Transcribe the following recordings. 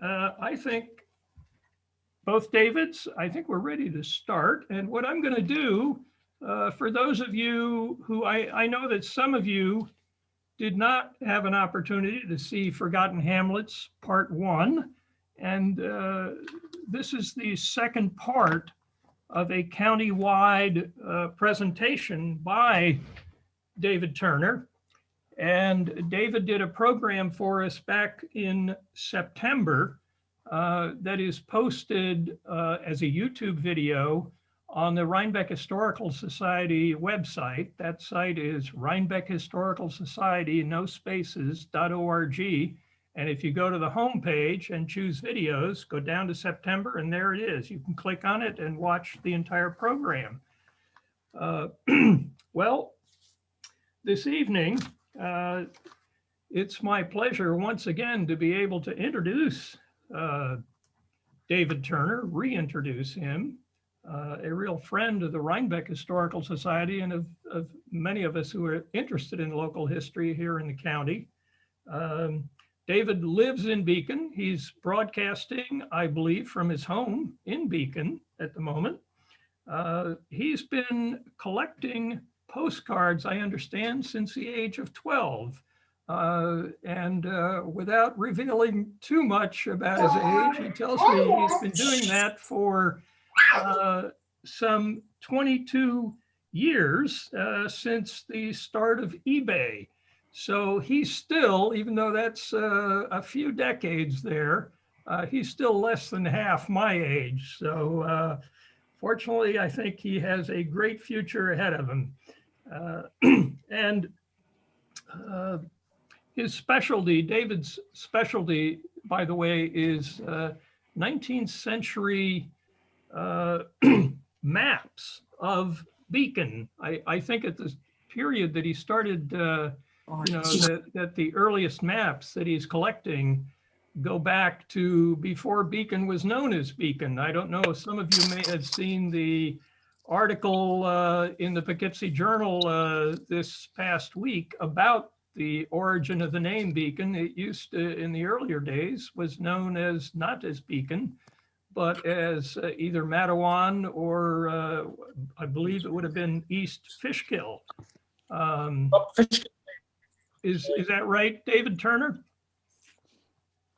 I think both Davids, I think we're ready to start. And what I'm going to do, for those of you who I know that some of you did not have an opportunity to see Forgotten Hamlets Part 1. And this is the second part of a county-wide presentation by David Turner. And David did a program for us back in September that is posted as a YouTube video on the Rhinebeck Historical Society website. That site is Rhinebeck Historical Society, no spaces.org. And if you go to the home page and choose videos, go down to September, and there it is. You can click on it and watch the entire program. Well, this evening, it's my pleasure once again to be able to introduce David Turner, reintroduce him, a real friend of the Rhinebeck Historical Society and of many of us who are interested in local history here in the county. David lives in Beacon. He's broadcasting, I believe, from his home in Beacon at the moment. He's been collecting postcards, I understand, since the age of 12. And without revealing too much about his age, he tells me he's been doing that for some 22 years since the start of eBay. So he's still, even though that's a few decades there, he's still less than half my age. So fortunately, I think he has a great future ahead of him. And his specialty, David's specialty, by the way, is 19th century maps of Beacon. I think at the period that he started, that the earliest maps that he's collecting go back to before Beacon was known as Beacon. I don't know if some of you may have seen the article in the Poughkeepsie Journal this past week about the origin of the name Beacon. It used to, in the earlier days, was known as not as Beacon, but as either Matawan or I believe it would have been East Fishkill. Fishkill. Is that right, David Turner?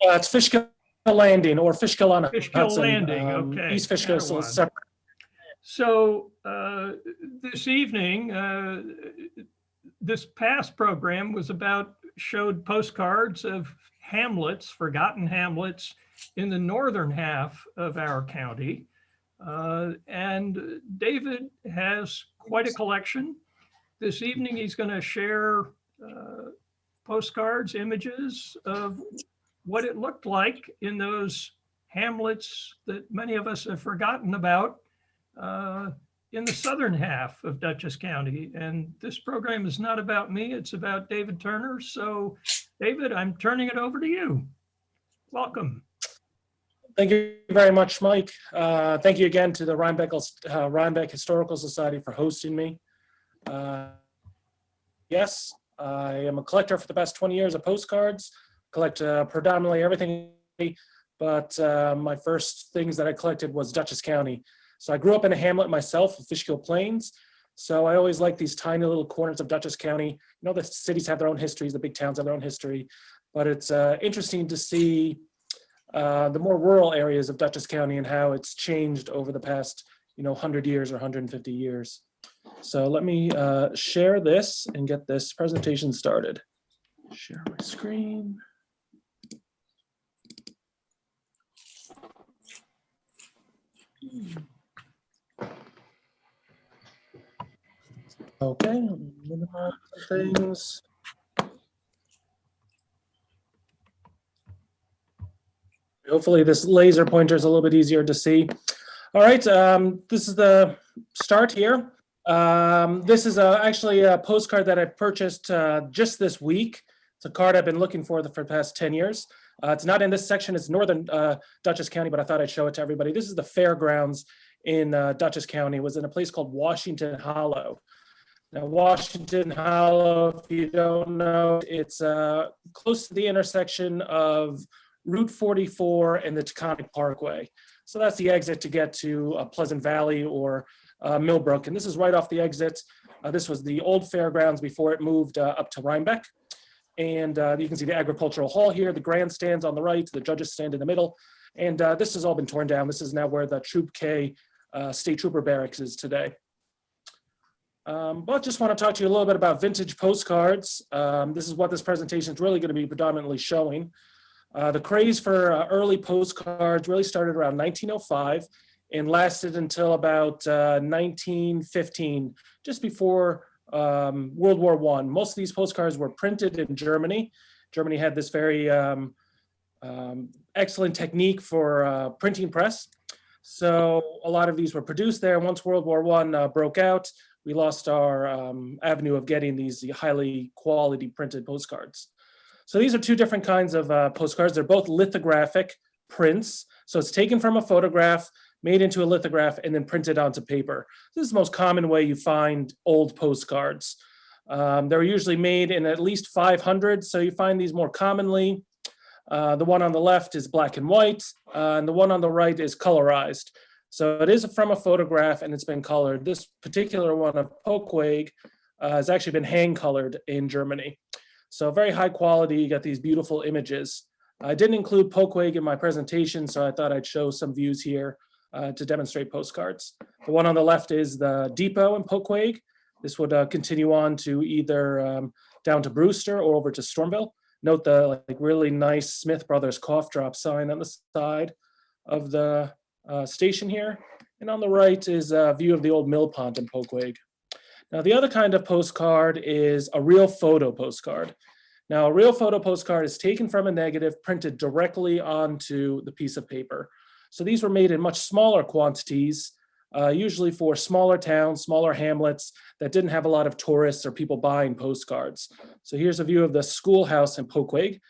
It's Fishkill Landing or Fishkill on Fishkill Hudson. Landing, okay. East Fishkill is separate. So this evening, this past program was showed postcards of hamlets, forgotten hamlets in the northern half of our county. And David has quite a collection. This evening, he's going to share postcards, images of what it looked like in those hamlets that many of us have forgotten about in the southern half of Dutchess County. And this program is not about me, it's about David Turner. So David, I'm turning it over to you. Welcome. Thank you very much, Mike. Thank you again to the Rhinebeck Historical Society for hosting me. Yes, I am a collector for the past 20 years of postcards, collect predominantly everything, but my first things that I collected was Dutchess County. So I grew up in a hamlet myself, Fishkill Plains. So I always like these tiny little corners of Dutchess County. You know, the cities have their own histories, the big towns have their own history, but it's interesting to see the more rural areas of Dutchess County and how it's changed over the past, 100 years or 150 years. So let me share this and get this presentation started. Share my screen. Okay, minimize things. Hopefully this laser pointer is a little bit easier to see. All right, this is the start here. This is actually a postcard that I purchased just this week. It's a card I've been looking for the past 10 years. It's not in this section, it's northern Dutchess County, but I thought I'd show it to everybody. This is the fairgrounds in Dutchess County. It was in a place called Washington Hollow. Now, Washington Hollow, if you don't know, it's close to the intersection of Route 44 and the Taconic Parkway. So that's the exit to get to Pleasant Valley or Millbrook. And this is right off the exit. This was the old fairgrounds before it moved up to Rhinebeck. And you can see the agricultural hall here, the grandstands on the right, the judges stand in the middle. And this has all been torn down. This is now where the Troop K State Trooper Barracks is today. But just want to talk to you a little bit about vintage postcards. This is what this presentation is really going to be predominantly showing. The craze for early postcards really started around 1905 and lasted until about 1915, just before World War I. Most of these postcards were printed in Germany. Germany had this very excellent technique for printing press. So a lot of these were produced there. Once World War I broke out, we lost our avenue of getting these highly quality printed postcards. So these are two different kinds of postcards. They're both lithographic prints. So it's taken from a photograph, made into a lithograph, and then printed onto paper. This is the most common way you find old postcards. They're usually made in at least 500. So you find these more commonly. The one on the left is black and white, and the one on the right is colorized. So it is from a photograph and it's been colored. This particular one of Poughkeepsie has actually been hand colored in Germany. So very high quality, you got these beautiful images. I didn't include Poughkeepsie in my presentation, so I thought I'd show some views here to demonstrate postcards. The one on the left is the depot in Poughkeepsie. This would continue on to either down to Brewster or over to Stormville. Note the really nice Smith Brothers cough drop sign on the side of the station here. And on the right is a view of the old mill pond in Poughkeepsie. Now, the other kind of postcard is a real photo postcard. Now, a real photo postcard is taken from a negative, printed directly onto the piece of paper. So these were made in much smaller quantities, usually for smaller towns, smaller hamlets that didn't have a lot of tourists or people buying postcards. So here's a view of the schoolhouse in Poughkeepsie.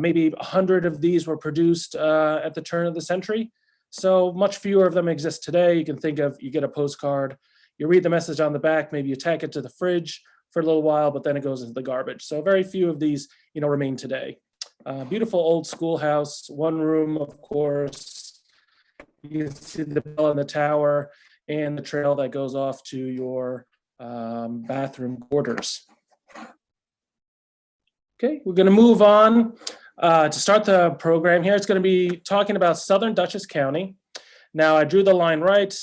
Maybe 100 of these were produced at the turn of the century. So much fewer of them exist today. You can think of, you get a postcard, you read the message on the back, maybe you tack it to the fridge for a little while, but then it goes into the garbage. So very few of these, remain today. Beautiful old schoolhouse, one room, of course. You can see the bell in the tower and the trail that goes off to your bathroom quarters. Okay, we're going to move on to start the program here. It's going to be talking about Southern Dutchess County. Now, I drew the line right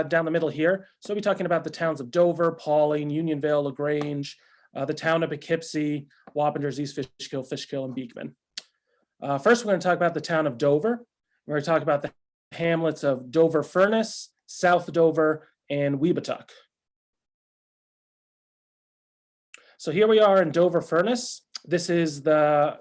down the middle here. So we'll be talking about the towns of Dover, Pawling, Union Vale, LaGrange, the town of Poughkeepsie, Wappinger, East Fishkill, and Beekman. First, we're going to talk about the town of Dover. We're going to talk about the hamlets of Dover Furnace, South Dover, and Weebatuck. So here we are in Dover Furnace. This is the,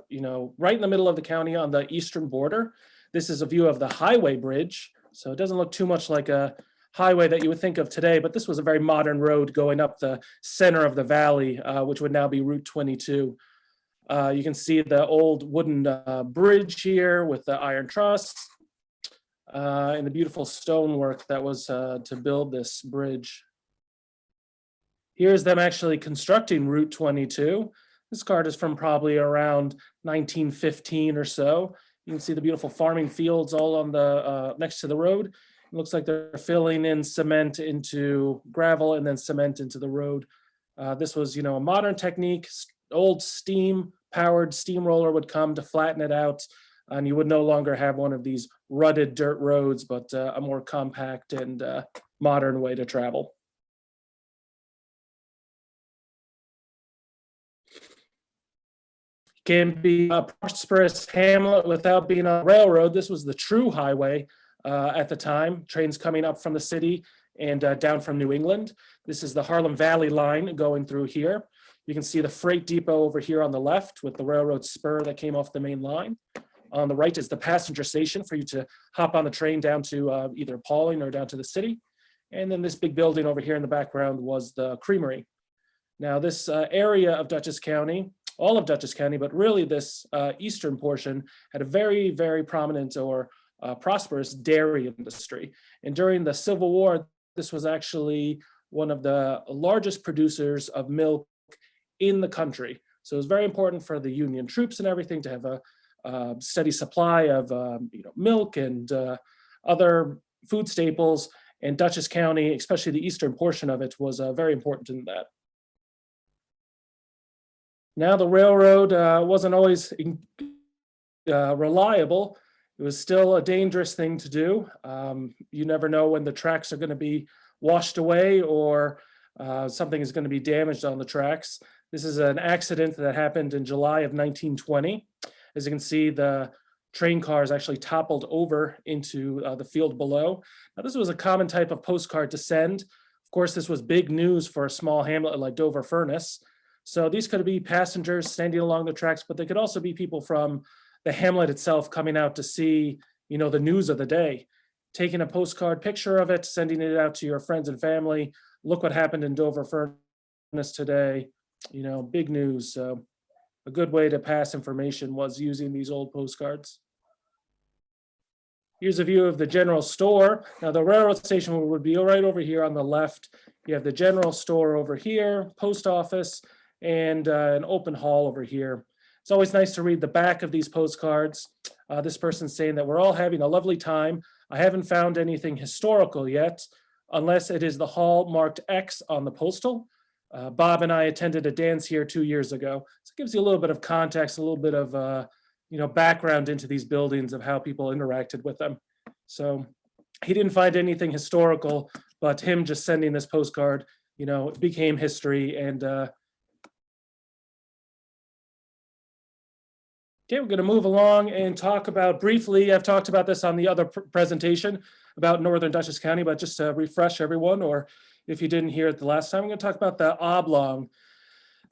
right in the middle of the county on the eastern border. This is a view of the highway bridge. So it doesn't look too much like a highway that you would think of today, but this was a very modern road going up the center of the valley, which would now be Route 22. You can see the old wooden bridge here with the iron truss and the beautiful stonework that was to build this bridge. Here's them actually constructing Route 22. This card is from probably around 1915 or so. You can see the beautiful farming fields all on the next to the road. It looks like they're filling in cement into gravel and then cement into the road. This was, a modern technique. Old steam-powered steamroller would come to flatten it out, and you would no longer have one of these rutted dirt roads, but a more compact and modern way to travel. Can be a prosperous hamlet without being on a railroad. This was the true highway at the time. Trains coming up from the city and down from New England. This is the Harlem Valley line going through here. You can see the freight depot over here on the left with the railroad spur that came off the main line. On the right is the passenger station for you to hop on the train down to either Pawling or down to the city. And then this big building over here in the background was the creamery. Now this area of Dutchess County, all of Dutchess County, but really this eastern portion had a very, very prominent or prosperous dairy industry. And during the Civil War, this was actually one of the largest producers of milk in the country. So it was very important for the Union troops and everything to have a steady supply of milk and other food staples. And Dutchess County, especially the eastern portion of it, was very important in that. Now the railroad wasn't always reliable. It was still a dangerous thing to do. You never know when the tracks are going to be washed away or something is going to be damaged on the tracks. This is an accident that happened in July of 1920. As you can see, the train cars actually toppled over into the field below. Now, this was a common type of postcard to send. Of course, this was big news for a small hamlet like Dover Furnace. So these could be passengers standing along the tracks, but they could also be people from the hamlet itself coming out to see, the news of the day, taking a postcard picture of it, sending it out to your friends and family. Look what happened in Dover Furnace today. Big news. So a good way to pass information was using these old postcards. Here's a view of the general store. Now the railroad station would be right over here on the left. You have the general store over here, post office, and an open hall over here. It's always nice to read the back of these postcards. This person's saying that we're all having a lovely time. I haven't found anything historical yet, unless it is the hall marked X on the postal. Bob and I attended a dance here 2 years ago. So it gives you a little bit of context, a little bit of background into these buildings of how people interacted with them. So he didn't find anything historical, but him just sending this postcard, it became history. And okay, we're going to move along and talk about briefly, I've talked about this on the other presentation about Northern Dutchess County, but just to refresh everyone, or if you didn't hear it the last time, I'm going to talk about the Oblong.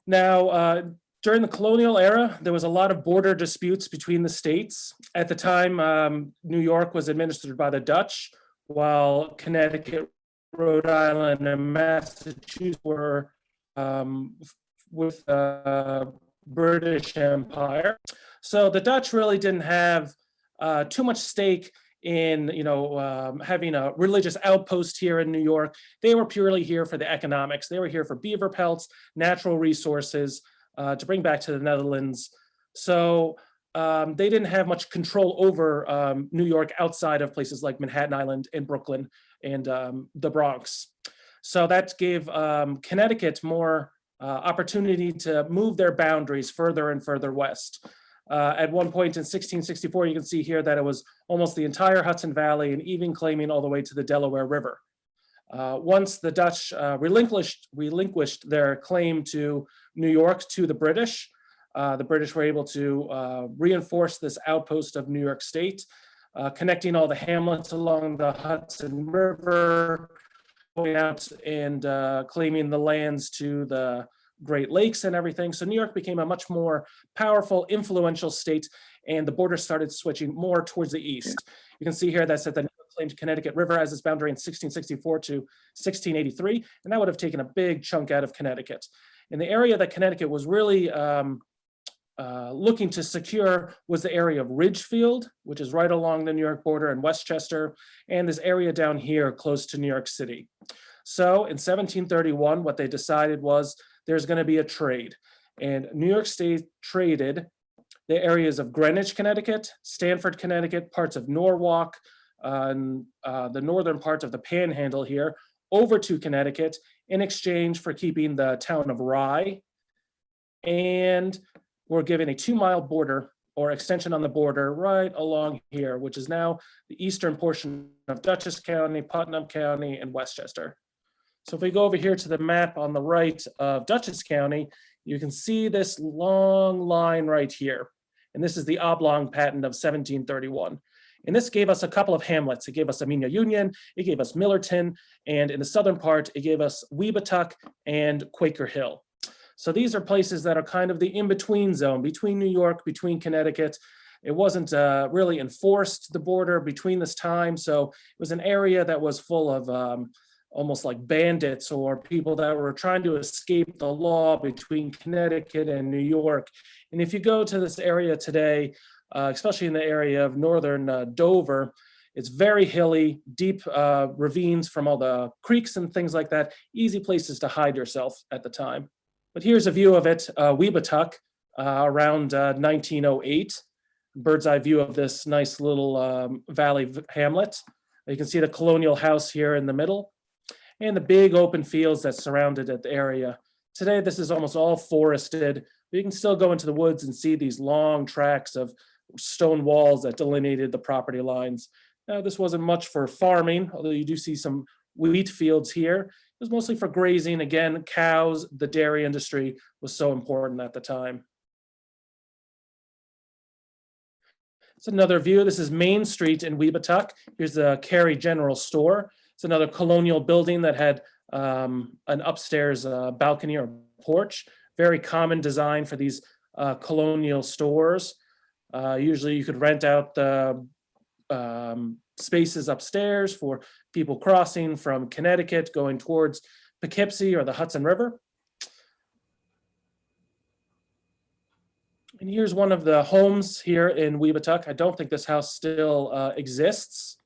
Now, during the colonial era, there was a lot of border disputes between the states. At the time, New York was administered by the Dutch, while Connecticut, Rhode Island, and Massachusetts were with the British Empire. So the Dutch really didn't have too much stake in having a religious outpost here in New York. They were purely here for the economics. They were here for beaver pelts, natural resources to bring back to the Netherlands. So they didn't have much control over New York outside of places like Manhattan Island and Brooklyn and the Bronx. So that gave Connecticut more opportunity to move their boundaries further and further west. At one point in 1664, you can see here that it was almost the entire Hudson Valley and even claiming all the way to the Delaware River. Once the Dutch relinquished their claim to New York to the British were able to reinforce this outpost of New York State, connecting all the hamlets along the Hudson River, going out and claiming the lands to the Great Lakes and everything. So New York became a much more powerful, influential state, and the border started switching more towards the east. You can see here that said the New York claimed Connecticut River as its boundary in 1664 to 1683, and that would have taken a big chunk out of Connecticut. And the area that Connecticut was really looking to secure was the area of Ridgefield, which is right along the New York border, in Westchester, and this area down here close to New York City. So in 1731, what they decided was there's going to be a trade, and New York State traded the areas of Greenwich, Connecticut, Stamford, Connecticut, parts of Norwalk, and the northern part of the Panhandle here over to Connecticut in exchange for keeping the town of Rye, and we're given a 2-mile border or extension on the border right along here, which is now the eastern portion of Dutchess County, Putnam County, and Westchester. So if we go over here to the map on the right of Dutchess County, you can see this long line right here. And this is the Oblong patent of 1731. And this gave us a couple of hamlets. It gave us Amenia Union, it gave us Millerton, and in the southern part, it gave us Weebatuck and Quaker Hill. So these are places that are kind of the in-between zone between New York, between Connecticut. It wasn't really enforced, the border between this time. So it was an area that was full of almost like bandits or people that were trying to escape the law between Connecticut and New York. And if you go to this area today, especially in the area of northern Dover, it's very hilly, deep ravines from all the creeks and things like that, easy places to hide yourself at the time. But here's a view of it, Weebatuck, around 1908. bird's eye view of this nice little valley hamlet. You can see the colonial house here in the middle and the big open fields that surrounded the area. Today, this is almost all forested, but you can still go into the woods and see these long tracts of stone walls that delineated the property lines. Now, this wasn't much for farming, although you do see some wheat fields here. It was mostly for grazing. Again, cows, the dairy industry was so important at the time. It's another view. This is Main Street in Weebatuck. Here's the Cary General Store. It's another colonial building that had an upstairs balcony or porch. Very common design for these colonial stores. Usually you could rent out the spaces upstairs for people crossing from Connecticut going towards Poughkeepsie or the Hudson River. And here's one of the homes here in Weebatuck. I don't think this house still exists,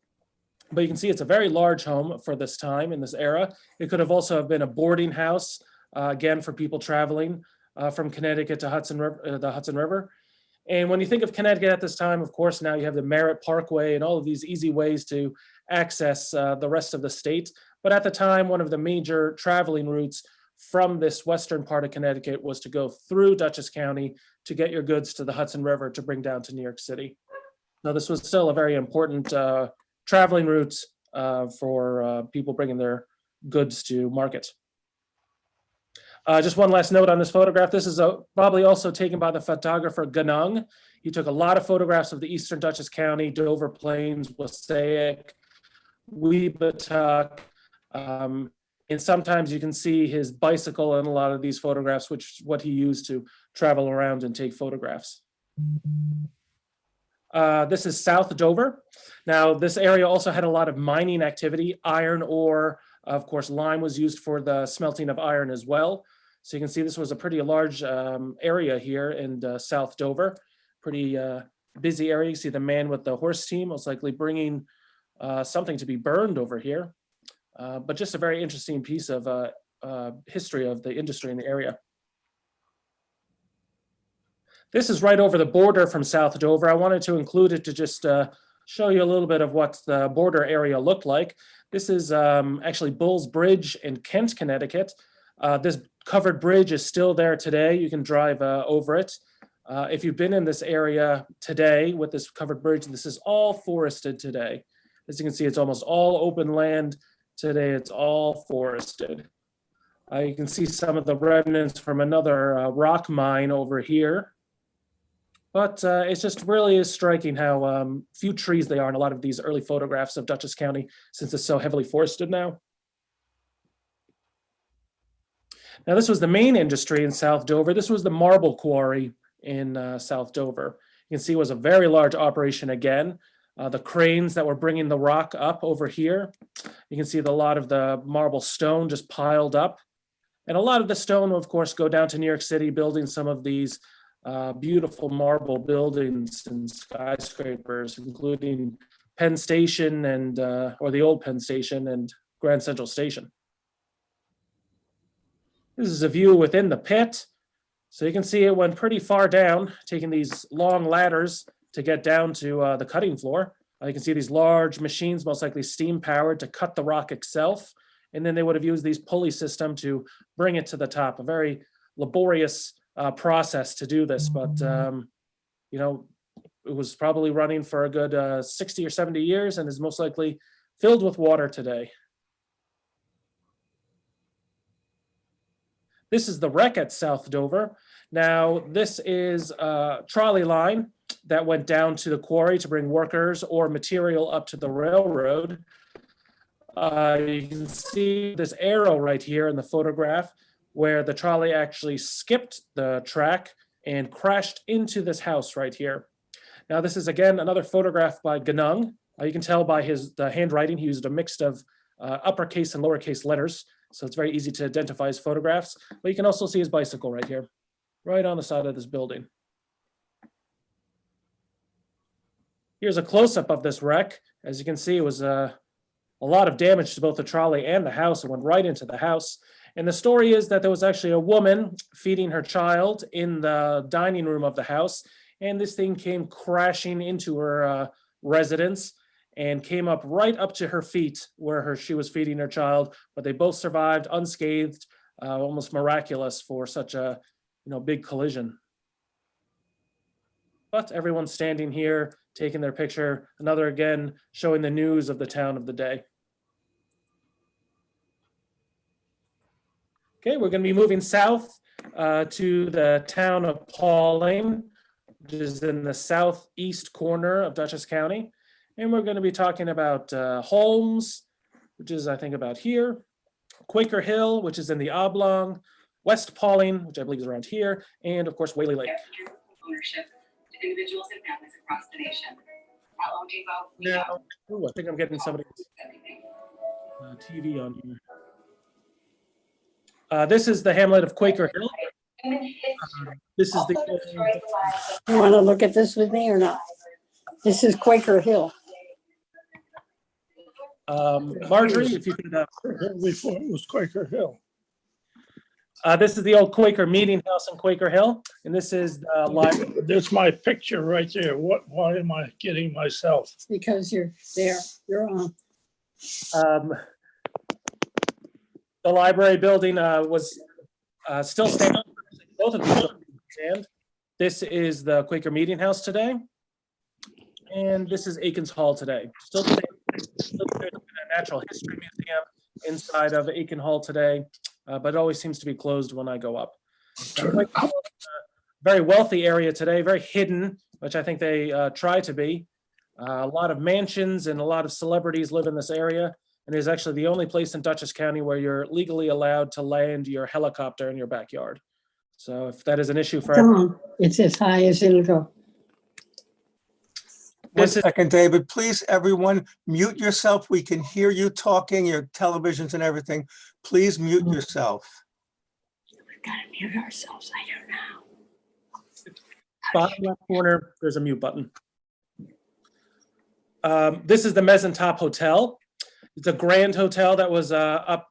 but you can see it's a very large home for this time in this era. It could have also have been a boarding house, again, for people traveling from Connecticut to the Hudson River. And when you think of Connecticut at this time, of course, now you have the Merritt Parkway and all of these easy ways to access the rest of the state. But at the time, one of the major traveling routes from this western part of Connecticut was to go through Dutchess County to get your goods to the Hudson River to bring down to New York City. Now, this was still a very important traveling route for people bringing their goods to market. Just one last note on this photograph. This is probably also taken by the photographer Glenham. He took a lot of photographs of the eastern Dutchess County, Dover Plains, Wassaic, Weebatuck, and sometimes you can see his bicycle in a lot of these photographs, which is what he used to travel around and take photographs. This is South Dover. Now, this area also had a lot of mining activity, iron ore. Of course, lime was used for the smelting of iron as well. So you can see this was a pretty large area here in South Dover. Pretty busy area. You see the man with the horse team, most likely bringing something to be burned over here. But just a very interesting piece of history of the industry in the area. This is right over the border from South Dover. I wanted to include it to just show you a little bit of what the border area looked like. This is actually Bull's Bridge in Kent, Connecticut. This covered bridge is still there today. You can drive over it. If you've been in this area today with this covered bridge, this is all forested today. As you can see, it's almost all open land. Today, it's all forested. You can see some of the remnants from another rock mine over here. But it's just really is striking how few trees they are in a lot of these early photographs of Dutchess County, since it's so heavily forested now. Now, this was the main industry in South Dover. This was the marble quarry in South Dover. You can see it was a very large operation again. The cranes that were bringing the rock up over here. You can see a lot of the marble stone just piled up. And a lot of the stone will, of course, go down to New York City, building some of these beautiful marble buildings and skyscrapers, including Penn Station and or the old Penn Station and Grand Central Station. This is a view within the pit. So you can see it went pretty far down, taking these long ladders to get down to the cutting floor. You can see these large machines, most likely steam powered, to cut the rock itself. And then they would have used these pulley system to bring it to the top. A very laborious process to do this, but you know, it was probably running for a good 60 or 70 years and is most likely filled with water today. This is the wreck at South Dover. Now, this is a trolley line that went down to the quarry to bring workers or material up to the railroad. You can see this arrow right here in the photograph where the trolley actually skipped the track and crashed into this house right here. Now, this is, again, another photograph by Glenham. You can tell by the handwriting, he used a mix of uppercase and lowercase letters, so it's very easy to identify his photographs. But you can also see his bicycle right here, right on the side of this building. Here's a close-up of this wreck. As you can see, it was a lot of damage to both the trolley and the house. It went right into the house. And the story is that there was actually a woman feeding her child in the dining room of the house. and this thing came crashing into her residence and came up right up to her feet where she was feeding her child, but they both survived unscathed, almost miraculous for such a big collision. But everyone's standing here, taking their picture. Another, again, showing the news of the town of the day. Okay, we're going to be moving south to the town of Pawling, which is in the southeast corner of Dutchess County. And we're going to be talking about Holmes, which is, I think, about here, Quaker Hill, which is in the Oblong, West Pawling, which I believe is around here, and of course, Whaley Lake. Ownership to individuals and families across the nation. At Home Depot, we Now, ooh, I think I'm getting somebody's TV on here. This is the hamlet of Quaker Hill. This is the. You want to look at this with me or not? This is Quaker Hill. Marjorie, if you could. Before it was Quaker Hill. This is the old Quaker meeting house in Quaker Hill, and this is the library. There's my picture right there. Why am I getting myself? Because you're there, you're on. The library building was still standing. Both of these buildings stand. This is the Quaker meeting house today, and this is Aikens Hall today. Still standing. Still there's a natural history museum inside of Aiken Hall today, but it always seems to be closed when I go up. Very wealthy area today, very hidden, which I think they try to be. A lot of mansions and a lot of celebrities live in this area. And it is actually the only place in Dutchess County where you're legally allowed to land your helicopter in your backyard. So if that is an issue for Come everyone. on, it's as high as it'll go. One This is, second, David, please, everyone, mute yourself. We can hear you talking, your televisions and everything. Please mute yourself. We've got to mute ourselves, I don't know. bottom left corner, there's a mute button. This is the Mezzanine Top Hotel. It's a grand hotel that was up,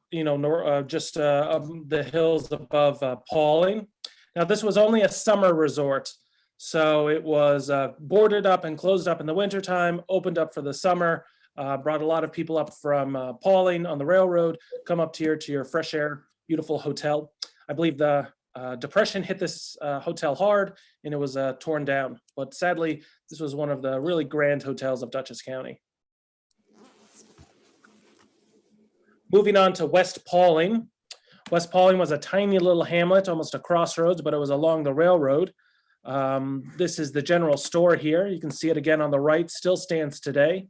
just up the hills above Pawling. Now, this was only a summer resort, so it was boarded up and closed up in the wintertime, opened up for the summer, brought a lot of people up from Pawling on the railroad, come up to your fresh air, beautiful hotel. I believe the Depression hit this hotel hard and it was torn down, but sadly, this was one of the really grand hotels of Dutchess County. Moving on to West Pawling. West Pawling was a tiny little hamlet, almost a crossroads, but it was along the railroad. This is the general store here. You can see it again on the right, still stands today.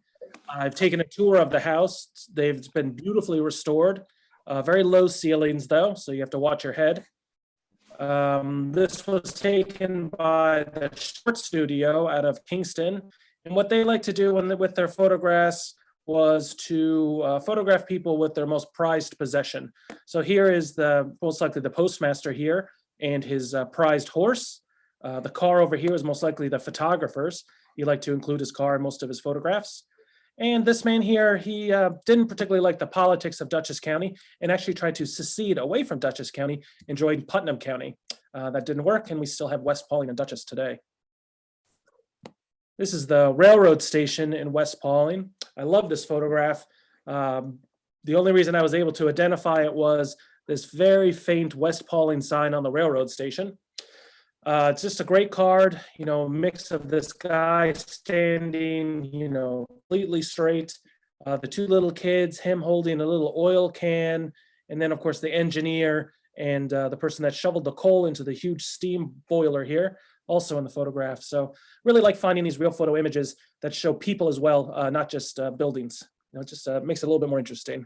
I've taken a tour of the house. They've been beautifully restored. Very low ceilings though, so you have to watch your head. This was taken by the Short Studio out of Kingston. And what they like to do with their photographs was to photograph people with their most prized possession. So here is most likely the postmaster here and his prized horse. The car over here is most likely the photographer's. He liked to include his car in most of his photographs. And this man here, he didn't particularly like the politics of Dutchess County and actually tried to secede away from Dutchess County and join Putnam County. That didn't work, and we still have West Pawling and Dutchess today. This is the railroad station in West Pawling. I love this photograph. The only reason I was able to identify it was this very faint West Pawling sign on the railroad station. It's just a great card, mix of this guy standing, completely straight, the two little kids, him holding a little oil can, and then of course the engineer and the person that shoveled the coal into the huge steam boiler here, also in the photograph. So really like finding these real photo images that show people as well, not just buildings. It just makes it a little bit more interesting.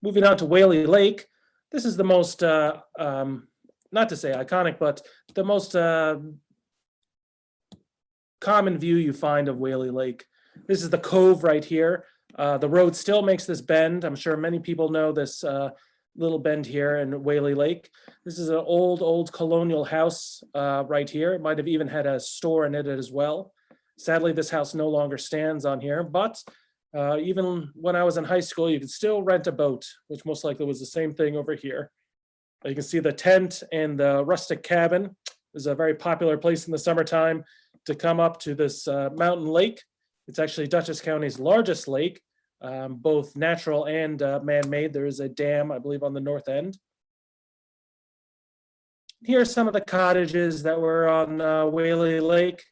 Moving on to Whaley Lake. This is the most, not to say iconic, but the most common view you find of Whaley Lake. This is the cove right here. The road still makes this bend. I'm sure many people know this little bend here in Whaley Lake. This is an old colonial house right here. It might have even had a store in it as well. Sadly, this house no longer stands on here, but even when I was in high school, you could still rent a boat, which most likely was the same thing over here. You can see the tent and the rustic cabin. Is a very popular place in the summertime to come up to this mountain lake. It's actually Dutchess County's largest lake, both natural and man-made. There is a dam, I believe, on the north end. Here are some of the cottages that were on Whaley Lake.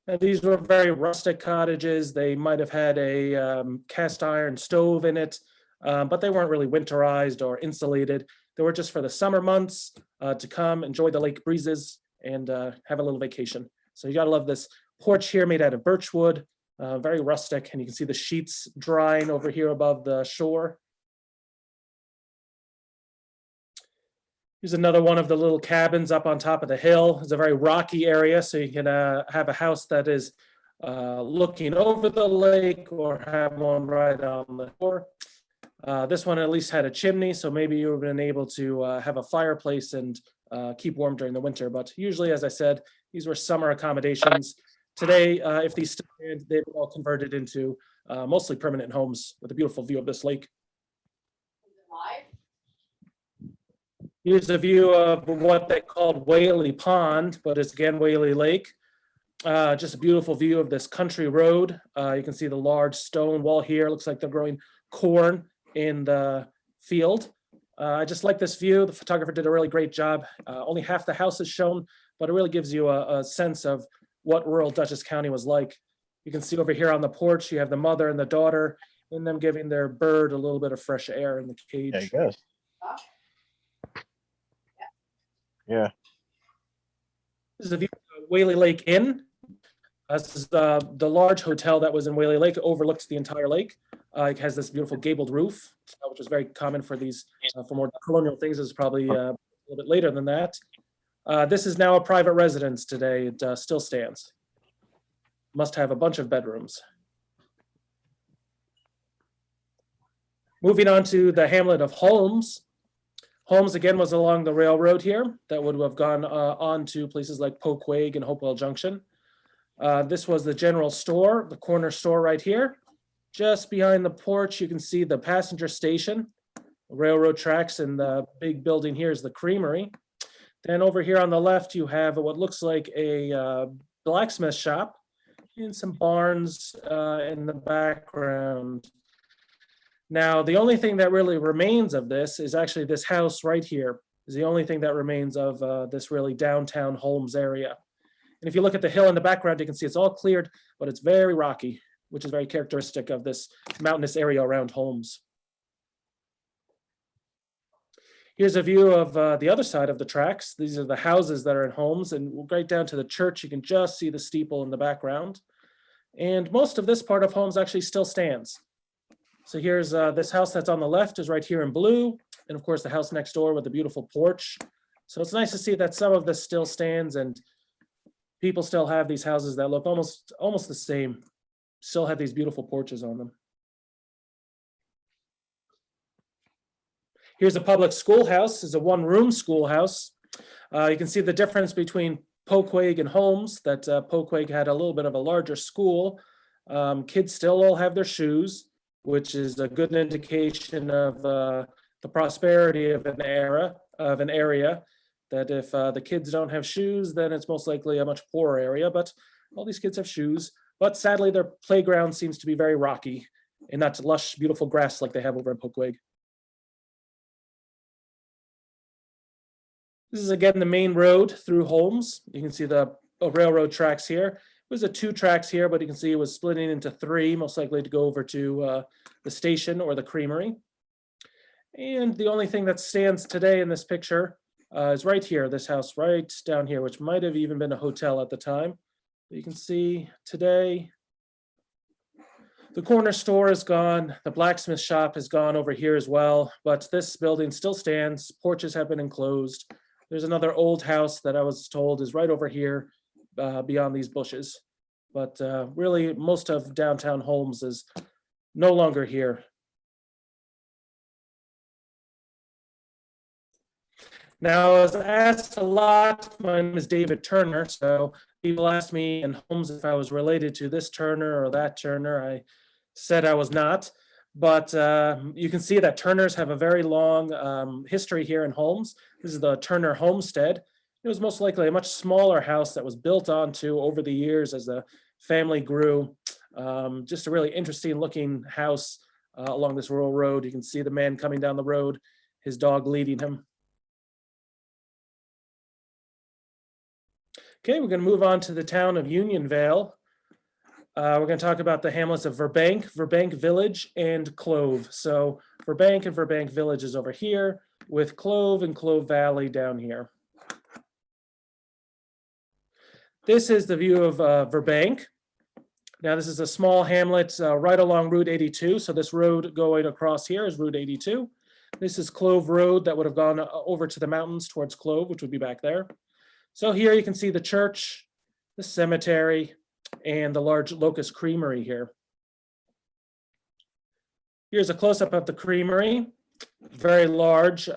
Now, these were very rustic cottages. They might have had a cast iron stove in it, but they weren't really winterized or insulated. They were just for the summer months to come enjoy the lake breezes and have a little vacation. So you gotta love this porch here made out of birch wood, very rustic, and you can see the sheets drying over here above the shore. Here's another one of the little cabins up on top of the hill. It's a very rocky area, so you can have a house that is looking over the lake or have one right on the shore. This one at least had a chimney, so maybe you've been able to have a fireplace and keep warm during the winter. But usually, as I said, these were summer accommodations. Today, if these still stand, they've all converted into mostly permanent homes with a beautiful view of this lake. Here's a view of what they called Whaley Pond, but it's again Whaley Lake. Just a beautiful view of this country road. You can see the large stone wall here. Looks like they're growing corn in the field. I just like this view. The photographer did a really great job. Only half the house is shown, but it really gives you a sense of what rural Dutchess County was like. You can see over here on the porch, you have the mother and the daughter, and them giving their bird a little bit of fresh air in the cage. There you go. Yeah. This is a view of Whaley Lake Inn. This is the large hotel that was in Whaley Lake. It overlooks the entire lake. It has this beautiful gabled roof, which is very common for these, for more colonial things. Is probably a little bit later than that. This is now a private residence today. It still stands. Must have a bunch of bedrooms. Moving on to the hamlet of Holmes. Holmes again was along the railroad here that would have gone on to places like Poughkeepsie and Hopewell Junction. This was the general store, the corner store right here. Just behind the porch, you can see the passenger station, railroad tracks, and the big building here is the creamery. Then over here on the left, you have what looks like a blacksmith shop and some barns in the background. Now, the only thing that really remains of this is actually this house right here is the only thing that remains of this really downtown Holmes area. And if you look at the hill in the background, you can see it's all cleared, but it's very rocky, which is very characteristic of this mountainous area around Holmes. Here's a view of the other side of the tracks. These are the houses that are in Holmes, and right down to the church, you can just see the steeple in the background. And most of this part of Holmes actually still stands. So here's this house that's on the left is right here in blue. And of course, the house next door with the beautiful porch. So it's nice to see that some of this still stands and people still have these houses that look almost the same, still have these beautiful porches on them. Here's a public schoolhouse. It's a one-room schoolhouse. You can see the difference between Poughkeepsie and Holmes, that Poughkeepsie had a little bit of a larger school. Kids still all have their shoes, which is a good indication of the prosperity of an area, that if the kids don't have shoes, then it's most likely a much poorer area, but all these kids have shoes. But sadly, their playground seems to be very rocky and not lush, beautiful grass like they have over in Poughkeepsie. This is again the main road through Holmes. You can see the railroad tracks here. It was a 2 tracks here, but you can see it was splitting into 3, most likely to go over to the station or the creamery. And the only thing that stands today in this picture is right here, this house right down here, which might have even been a hotel at the time. You can see today, the corner store is gone. The blacksmith shop is gone over here as well, but this building still stands. Porches have been enclosed. There's another old house that I was told is right over here beyond these bushes. But really, most of downtown Holmes is no longer here. Now, I was asked a lot, my name is David Turner, so people asked me in Holmes if I was related to this Turner or that Turner. I said I was not, But you can see that Turners have a very long history here in Holmes. This is the Turner homestead. It was most likely a much smaller house that was built onto over the years as the family grew. Just a really interesting looking house along this rural road. You can see the man coming down the road, his dog leading him. Okay, we're going to move on to the town of Union Vale. We're going to talk about the hamlets of Verbank, Verbank Village, and Clove. So Verbank and Verbank Village is over here, with Clove and Clove Valley down here. This is the view of Verbank. Now this is a small hamlet right along Route 82. So this road going across here is Route 82. This is Clove Road that would have gone over to the mountains towards Clove, which would be back there. So here you can see the church, the cemetery, and the large Locust Creamery here. Here's a close-up of the creamery. Very large,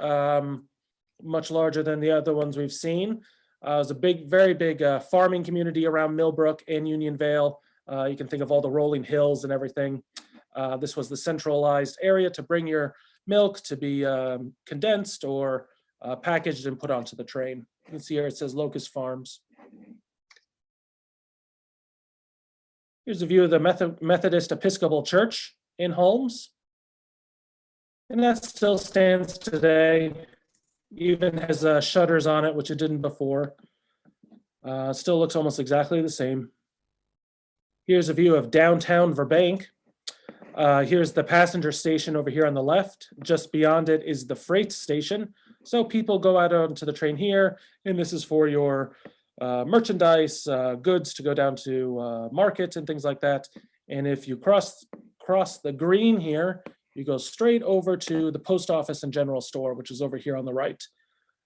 much larger than the other ones we've seen. It was a big, very big farming community around Millbrook and Union Vale. You can think of all the rolling hills and everything. This was the centralized area to bring your milk to be condensed or packaged and put onto the train. You can see here it says Locust Farms. Here's a view of the Methodist Episcopal Church in Holmes. And that still stands today, even has shutters on it, which it didn't before. Still looks almost exactly the same. Here's a view of downtown Verbank. Here's the passenger station over here on the left. Just beyond it is the freight station. So people go out onto the train here, and this is for your merchandise, goods to go down to markets and things like that. And if you cross the green here, you go straight over to the post office and general store, which is over here on the right.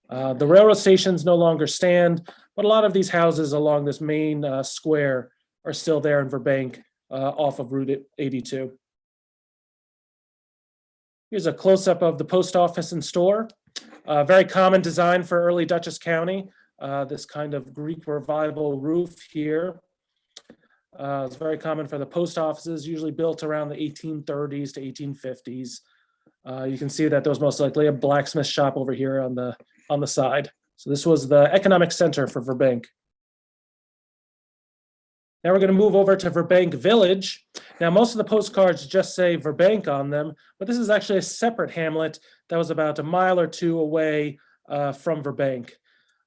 The railroad stations no longer stand, but a lot of these houses along this main square are still there in Verbank off of Route 82. Here's a close-up of the post office and store. Very common design for early Dutchess County. This kind of Greek revival roof here. It's very common for the post offices, usually built around the 1830s to 1850s. You can see that there was most likely a blacksmith shop over here on the side. So this was the economic center for Verbank. Now we're going to move over to Verbank Village. Now most of the postcards just say Verbank on them, but this is actually a separate hamlet that was about a mile or two away from Verbank.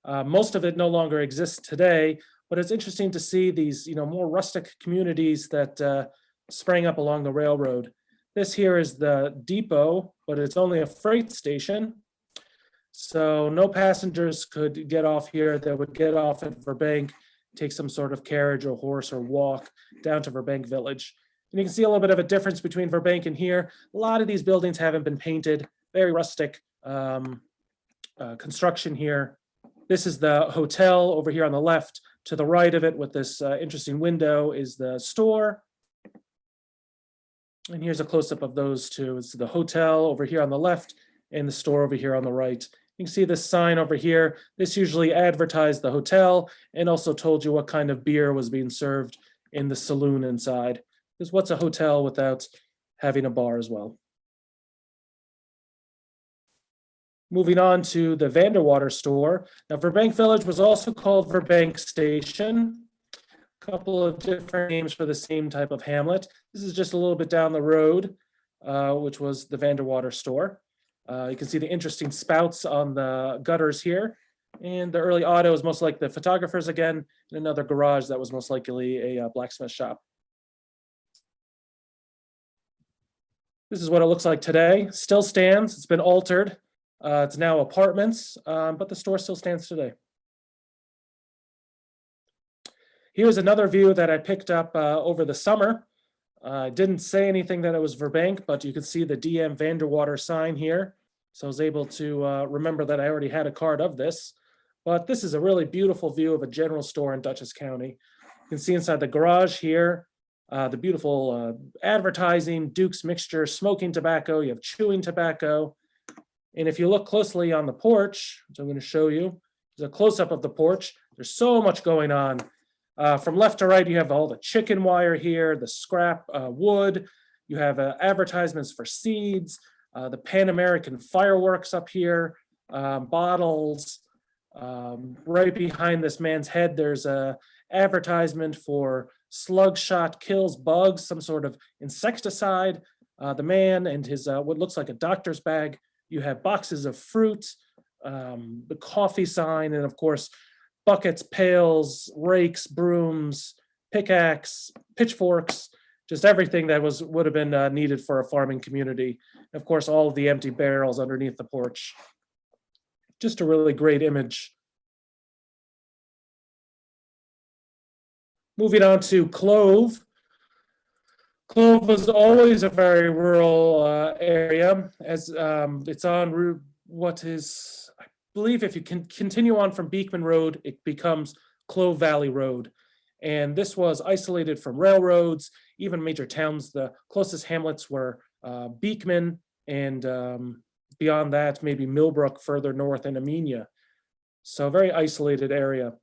Most of it no longer exists today, but it's interesting to see these, more rustic communities that sprang up along the railroad. This here is the depot, but it's only a freight station. So no passengers could get off here. They would get off at Verbank, take some sort of carriage or horse or walk down to Verbank Village. And you can see a little bit of a difference between Verbank and here. A lot of these buildings haven't been painted, very rustic construction here. This is the hotel over here on the left. To the right of it with this interesting window is the store. And here's a close-up of those two. It's the hotel over here on the left and the store over here on the right. You can see this sign over here. This usually advertised the hotel and also told you what kind of beer was being served in the saloon inside. Because what's a hotel without having a bar as well? Moving on to the Vanderwater store. Now, Verbank Village was also called Verbank Station. A couple of different names for the same type of hamlet. This is just a little bit down the road, which was the Vanderwater store. You can see the interesting spouts on the gutters here. And the early auto is most like the photographers again, and another garage that was most likely a blacksmith shop. This is what it looks like today. Still stands. It's been altered. It's now apartments, but the store still stands today. Here's another view that I picked up over the summer. I didn't say anything that it was Verbank, but you can see the DM Vanderwater sign here. So I was able to remember that I already had a card of this. But this is a really beautiful view of a general store in Dutchess County. You can see inside the garage here, the beautiful advertising, Duke's Mixture, smoking tobacco, you have chewing tobacco. And if you look closely on the porch, which I'm going to show you, there's a close-up of the porch. There's so much going on. From left to right, you have all the chicken wire here, the scrap wood. You have advertisements for seeds, the Pan American fireworks up here, bottles. Right behind this man's head, there's a advertisement for Slug Shot Kills Bugs, some sort of insecticide. The man and his what looks like a doctor's bag. You have boxes of fruit, the coffee sign, and of course, buckets, pails, rakes, brooms, pickaxe, pitchforks, just everything that would have been needed for a farming community. Of course, all of the empty barrels underneath the porch. Just a really great image. Moving on to Clove. Clove was always a very rural area, as it's on route, I believe if you can continue on from Beekman Road, it becomes Clove Valley Road. And this was isolated from railroads, even major towns. The closest hamlets were Beekman, and beyond that, maybe Millbrook further north in Amenia. So a very isolated area.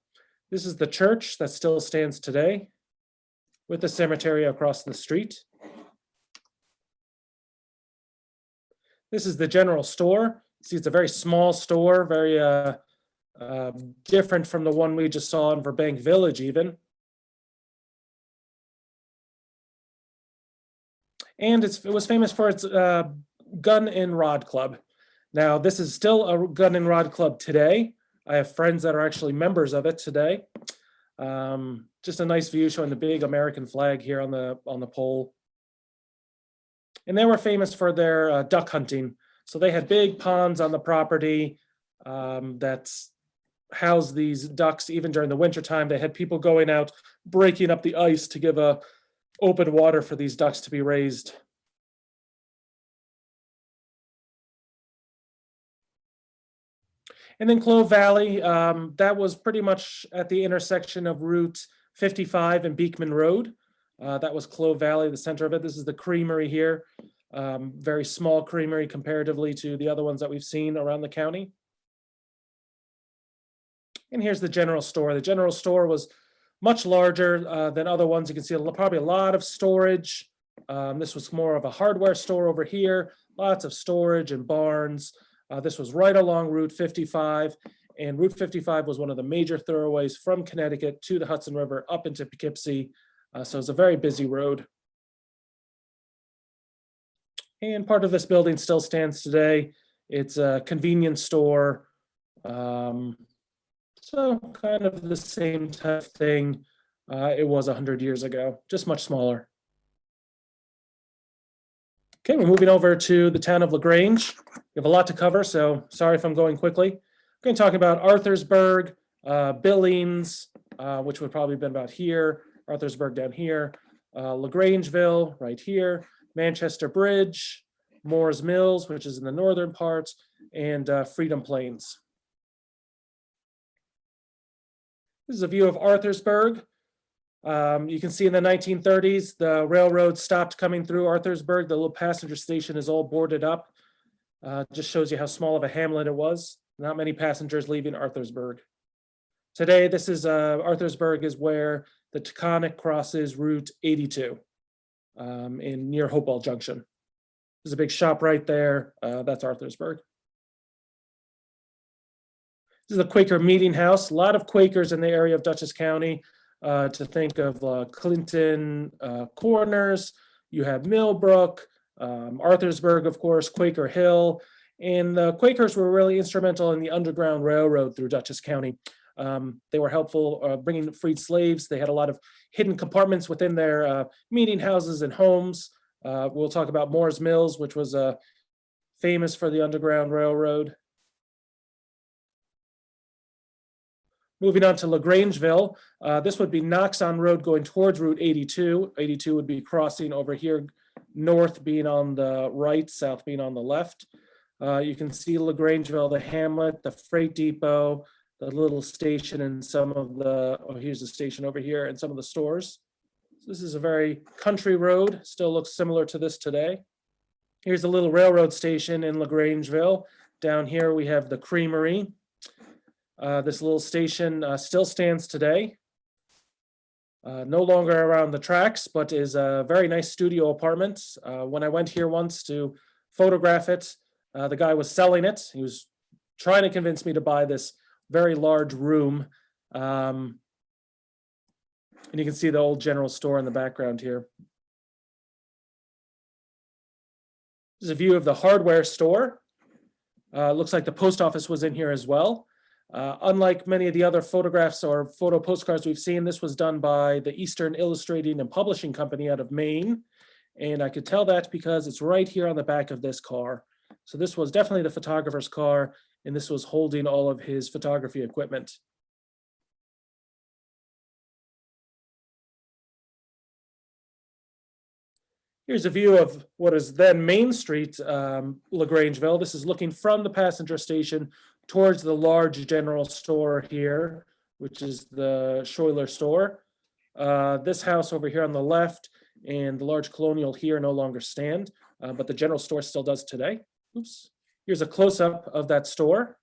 This is the church that still stands today, with the cemetery across the street. This is the general store. See, it's a very small store, very different from the one we just saw in Verbank Village even. And it was famous for its gun and rod club. Now, this is still a gun and rod club today. I have friends that are actually members of it today. Just a nice view showing the big American flag here on the pole. And they were famous for their duck hunting. So they had big ponds on the property that housed these ducks. Even during the wintertime, they had people going out, breaking up the ice to give open water for these ducks to be raised. And then Clove Valley, that was pretty much at the intersection of Route 55 and Beekman Road. That was Clove Valley, the center of it. This is the creamery here. Very small creamery comparatively to the other ones that we've seen around the county. And here's the general store. The general store was much larger than other ones. You can see probably a lot of storage. This was more of a hardware store over here. Lots of storage and barns. This was right along Route 55, and Route 55 was one of the major thoroughways from Connecticut to the Hudson River up into Poughkeepsie. So it's a very busy road. And part of this building still stands today. It's a convenience store. So kind of the same type of thing it was 100 years ago, just much smaller. Okay, we're moving over to the town of LaGrange. We have a lot to cover, so sorry if I'm going quickly. We're going to talk about Arthur'sburg, Billings, which would probably have been about here, Arthur'sburg down here, LaGrangeville right here, Manchester Bridge, Moore's Mills, which is in the northern part, and Freedom Plains. This is a view of Arthur'sburg. You can see in the 1930s, the railroad stopped coming through Arthur'sburg. The little passenger station is all boarded up. Just shows you how small of a hamlet it was. Not many passengers leaving Arthur'sburg. Today, this is Arthur'sburg is where the Taconic crosses Route 82 in near Hopewell Junction. There's a big shop right there. That's Arthur'sburg. This is the Quaker Meeting House. A lot of Quakers in the area of Dutchess County. To think of Clinton Corners, you have Millbrook, Arthur'sburg, of course, Quaker Hill, and the Quakers were really instrumental in the Underground Railroad through Dutchess County. They were helpful bringing freed slaves. They had a lot of hidden compartments within their meeting houses and homes. We'll talk about Moore's Mills, which was famous for the Underground Railroad. Moving on to LaGrangeville, this would be Knoxon Road going towards Route 82. 82 would be crossing over here, north being on the right, south being on the left. You can see LaGrangeville, the hamlet, the freight depot, the little station, and some of the, here's the station over here, and some of the stores. So this is a very country road, still looks similar to this today. Here's a little railroad station in LaGrangeville. Down here we have the creamery. This little station still stands today. No longer around the tracks, but is a very nice studio apartment. When I went here once to photograph it, the guy was selling it. He was trying to convince me to buy this very large room. And you can see the old general store in the background here. This is a view of the hardware store. Looks like the post office was in here as well. Unlike many of the other photographs or photo postcards we've seen, this was done by the Eastern Illustrating and Publishing Company out of Maine. And I could tell that because it's right here on the back of this car. So this was definitely the photographer's car, and this was holding all of his photography equipment. Here's a view of what is then Main Street, LaGrangeville. This is looking from the passenger station towards the large general store here, which is the Schuyler store. This house over here on the left and the large colonial here no longer stand, but the general store still does today. Oops. Here's a close-up of that store.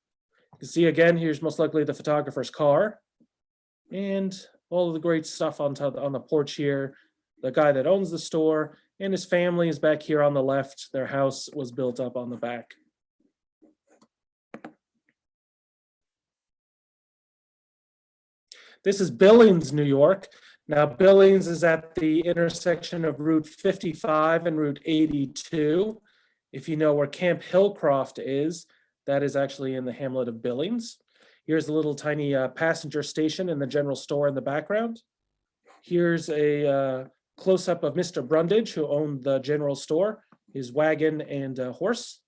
You can see again, here's most likely the photographer's car and all of the great stuff on the porch here. The guy that owns the store and his family is back here on the left. Their house was built up on the back. This is Billings, New York. Now, Billings is at the intersection of Route 55 and Route 82. If you know where Camp Hillcroft is, that is actually in the hamlet of Billings. Here's a little tiny passenger station and the general store in the background. Here's a close-up of Mr. Brundage, who owned the general store, his wagon and horse.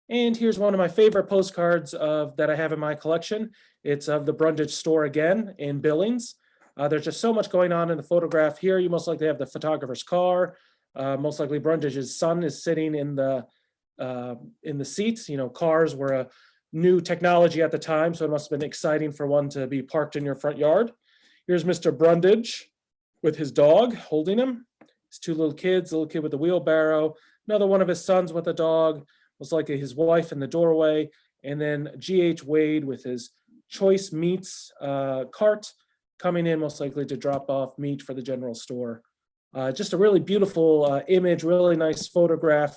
And here's one of my favorite postcards that I have in my collection. It's of the Brundage store again in Billings. There's just so much going on in the photograph here. You most likely have the photographer's car. Most likely Brundage's son is sitting in the seats. You know, cars were a new technology at the time, so it must have been exciting for one to be parked in your front yard. Here's Mr. Brundage with his dog holding him. His two little kids, the little kid with the wheelbarrow, another one of his sons with a dog, most likely his wife in the doorway, and then G.H. Wade with his choice meats cart coming in, most likely to drop off meat for the general store. Just a really beautiful image, really nice photograph.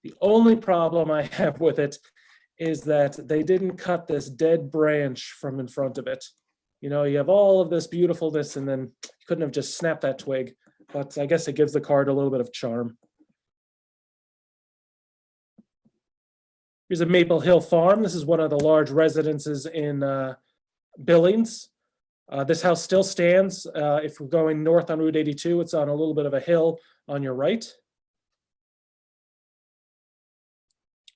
The only problem I have with it is that they didn't cut this dead branch from in front of it. You know, you have all of this beautifulness and then you couldn't have just snapped that twig, but I guess it gives the card a little bit of charm. Here's a Maple Hill farm. This is one of the large residences in Billings. This house still stands. If we're going north on Route 82, it's on a little bit of a hill on your right.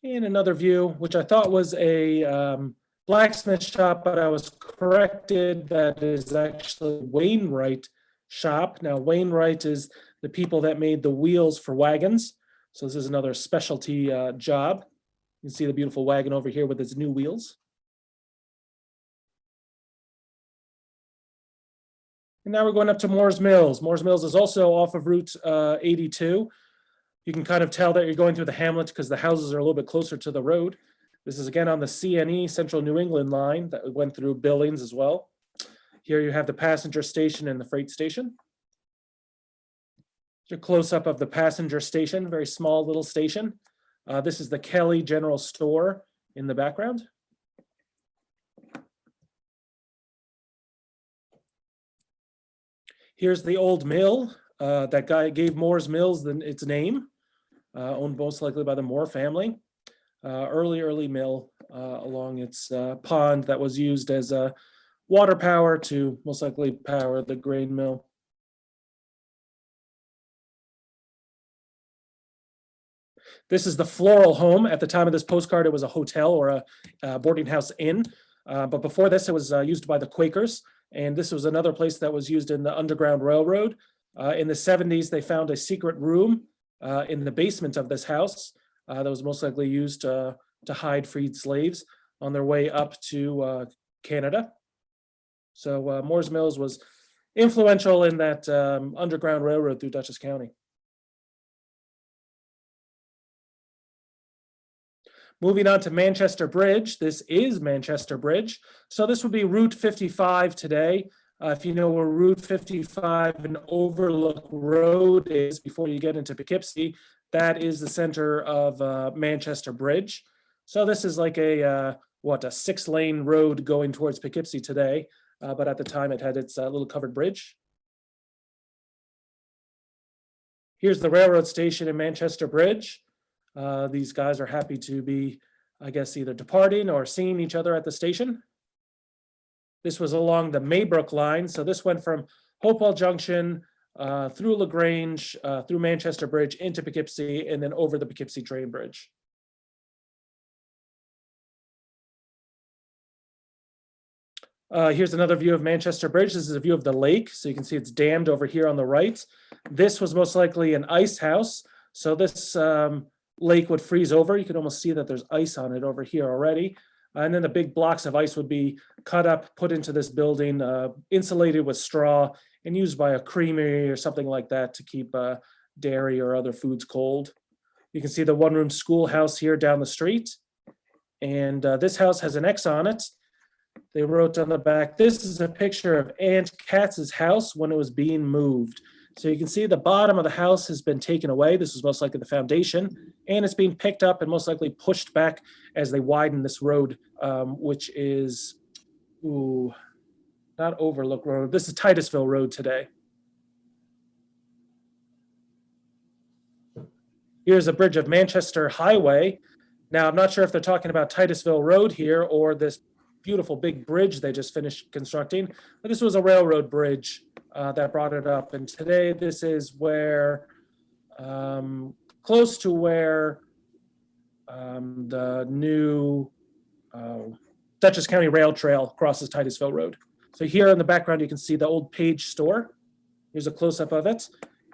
And another view, which I thought was a blacksmith shop, but I was corrected. That is actually Wainwright shop. Now, Wainwright is the people that made the wheels for wagons. So this is another specialty job. You can see the beautiful wagon over here with its new wheels. And now we're going up to Moore's Mills. Moore's Mills is also off of Route 82. You can kind of tell that you're going through the hamlet because the houses are a little bit closer to the road. This is again on the CNE, Central New England line that went through Billings as well. Here you have the passenger station and the freight station. Here's a close-up of the passenger station, very small little station. This is the Kelly General Store in the background. Here's the old mill. That guy gave Moore's Mills its name, owned most likely by the Moore family. Early mill along its pond that was used as water power to most likely power the grain mill. This is the Floral Home. At the time of this postcard, it was a hotel or a boarding house inn. But before this, it was used by the Quakers. And this was another place that was used in the Underground Railroad. In the 70s, they found a secret room in the basement of this house that was most likely used to hide freed slaves on their way up to Canada. So Moore's Mills was influential in that Underground Railroad through Dutchess County. Moving on to Manchester Bridge. This is Manchester Bridge. So this would be Route 55 today. If you know where Route 55 and Overlook Road is before you get into Poughkeepsie, that is the center of Manchester Bridge. So this is like a 6-lane road going towards Poughkeepsie today. But at the time it had its little covered bridge. Here's the railroad station in Manchester Bridge. These guys are happy to be, I guess, either departing or seeing each other at the station. This was along the Maybrook line. So this went from Hopewell Junction through LaGrange, through Manchester Bridge into Poughkeepsie, and then over the Poughkeepsie train bridge. Here's another view of Manchester Bridge. This is a view of the lake. So you can see it's dammed over here on the right. This was most likely an ice house. So this lake would freeze over. You can almost see that there's ice on it over here already. And then the big blocks of ice would be cut up, put into this building, insulated with straw, and used by a creamery or something like that to keep dairy or other foods cold. You can see the one-room schoolhouse here down the street. And this house has an X on it. They wrote on the back, this is a picture of Aunt Katz's house when it was being moved. So you can see the bottom of the house has been taken away. This is most likely the foundation, and it's being picked up and most likely pushed back as they widen this road, which is, not Overlook Road. This is Titusville Road today. Here's a bridge of Manchester Highway. Now, I'm not sure if they're talking about Titusville Road here or this beautiful big bridge they just finished constructing, but this was a railroad bridge that brought it up. And today this is where, close to where the new Dutchess County Rail Trail crosses Titusville Road. So here in the background, you can see the old Page store. Here's a close-up of it.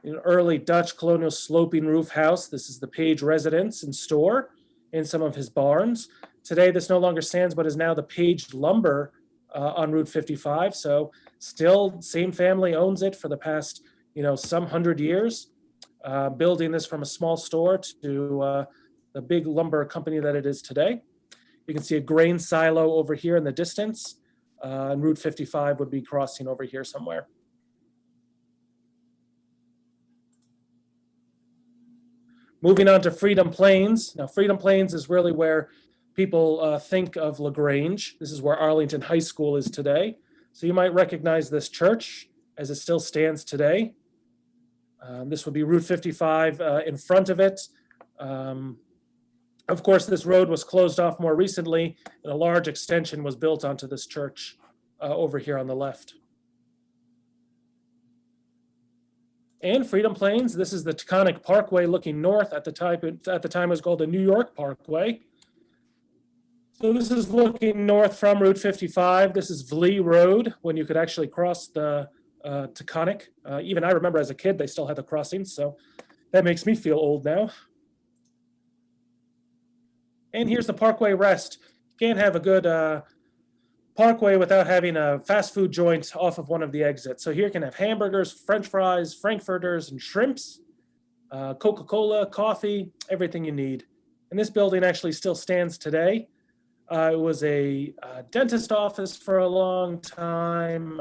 An early Dutch colonial sloping roof house. This is the Page residence and store and some of his barns. Today, this no longer stands, but is now the Page Lumber on Route 55. So still, same family owns it for the past, some 100 years, building this from a small store to the big lumber company that it is today. You can see a grain silo over here in the distance, and Route 55 would be crossing over here somewhere. Moving on to Freedom Plains. Now, Freedom Plains is really where people think of LaGrange. This is where Arlington High School is today. So you might recognize this church as it still stands today. This would be Route 55 in front of it. Of course, this road was closed off more recently, and a large extension was built onto this church over here on the left. And Freedom Plains, this is the Taconic Parkway looking north. At the time it was called the New York Parkway. So this is looking north from Route 55. This is Vlee Road, when you could actually cross the Taconic. Even I remember as a kid, they still had the crossings, so that makes me feel old now. And here's the Parkway Rest. You can't have a good Parkway without having a fast food joint off of one of the exits. So here you can have hamburgers, French fries, frankfurters, and shrimps, Coca-Cola, coffee, everything you need. And this building actually still stands today. It was a dentist office for a long time,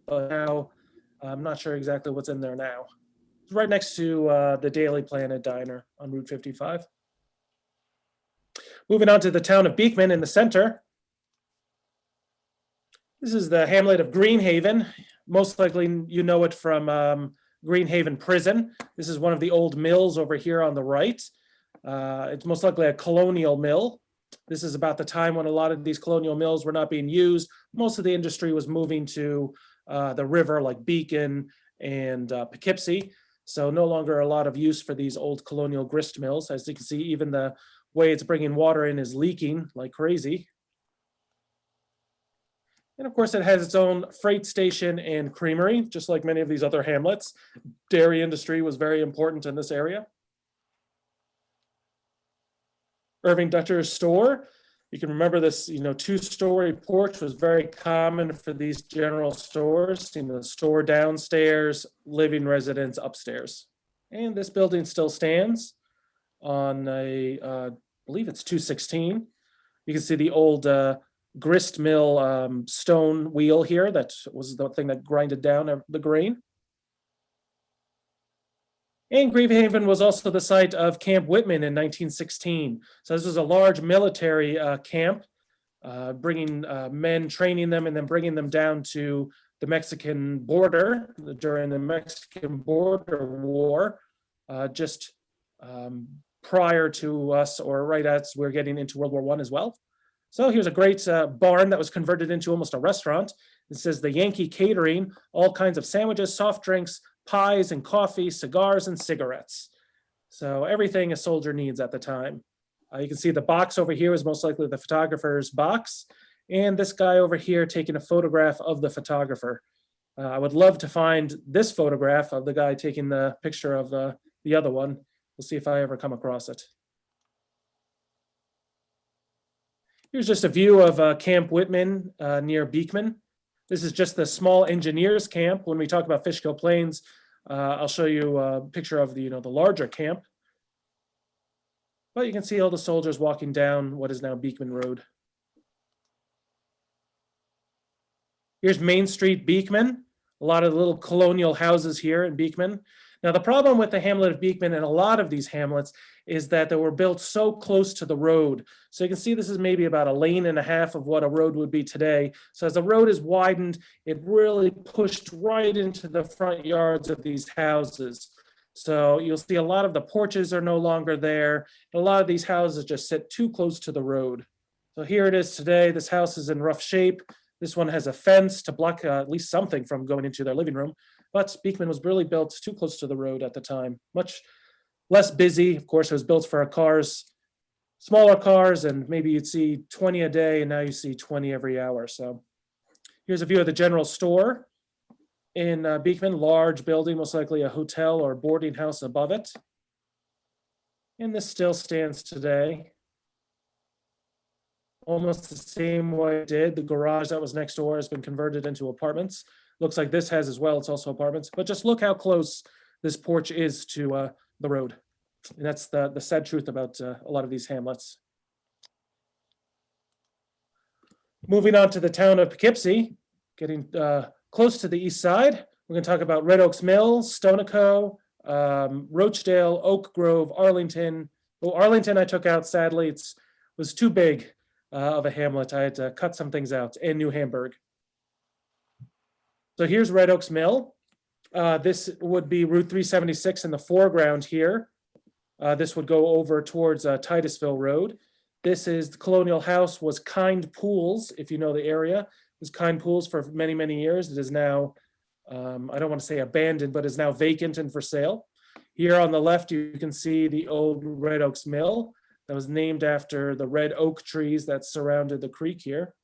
but now I'm not sure exactly what's in there now. It's right next to the Daily Planet Diner on Route 55. Moving on to the town of Beekman in the center. This is the hamlet of Greenhaven. Most likely you know it from Greenhaven Prison. This is one of the old mills over here on the right. It's most likely a colonial mill. This is about the time when a lot of these colonial mills were not being used. Most of the industry was moving to the river like Beekman and Poughkeepsie. So no longer a lot of use for these old colonial grist mills. As you can see, even the way it's bringing water in is leaking like crazy. And of course, it has its own freight station and creamery, just like many of these other hamlets. Dairy industry was very important in this area. Irving Dutcher's store. You can remember this, two-story porch was very common for these general stores. Store downstairs, living residence upstairs. And this building still stands on a believe it's 216. You can see the old grist mill stone wheel here. That was the thing that grinded down the grain. And Gravehaven was also the site of Camp Whitman in 1916. So this was a large military camp, bringing men, training them, and then bringing them down to the Mexican border during the Mexican border war, just prior to us, or right as we're getting into World War I as well. So here's a great barn that was converted into almost a restaurant. It says the Yankee Catering, all kinds of sandwiches, soft drinks, pies and coffee, cigars and cigarettes. So everything a soldier needs at the time. You can see the box over here is most likely the photographer's box. And this guy over here taking a photograph of the photographer. I would love to find this photograph of the guy taking the picture of the other one. We'll see if I ever come across it. Here's just a view of Camp Whitman near Beekman. This is just the small engineers camp. When we talk about Fishkill Plains, I'll show you a picture of the larger camp. But you can see all the soldiers walking down what is now Beekman Road. Here's Main Street, Beekman. A lot of little colonial houses here in Beekman. Now, the problem with the hamlet of Beekman and a lot of these hamlets is that they were built so close to the road. So you can see this is maybe about a lane and a half of what a road would be today. So as the road is widened, it really pushed right into the front yards of these houses. So you'll see a lot of the porches are no longer there. A lot of these houses just sit too close to the road. So here it is today. This house is in rough shape. This one has a fence to block at least something from going into their living room. But Beekman was really built too close to the road at the time. Much less busy. Of course, it was built for cars, smaller cars, and maybe you'd see 20 a day, and now you see 20 every hour. So here's a view of the general store in Beekman, large building, most likely a hotel or boarding house above it. And this still stands today. Almost the same way it did. The garage that was next door has been converted into apartments. Looks like this has as well. It's also apartments. But just look how close this porch is to the road. And that's the sad truth about a lot of these hamlets. Moving on to the town of Poughkeepsie, getting close to the east side. We're going to talk about Red Oaks Mill, Stonico, Rochdale, Oak Grove, Arlington. Well, Arlington I took out, sadly. It was too big of a hamlet. I had to cut some things out, and New Hamburg. So here's Red Oaks Mill. This would be Route 376 in the foreground here. This would go over towards Titusville Road. This is the colonial house, was Kind Pools, if you know the area. It was Kind Pools for many, many years. It is now, I don't want to say abandoned, but is now vacant and for sale. Here on the left, you can see the old Red Oaks Mill that was named after the red oak trees that surrounded the creek here.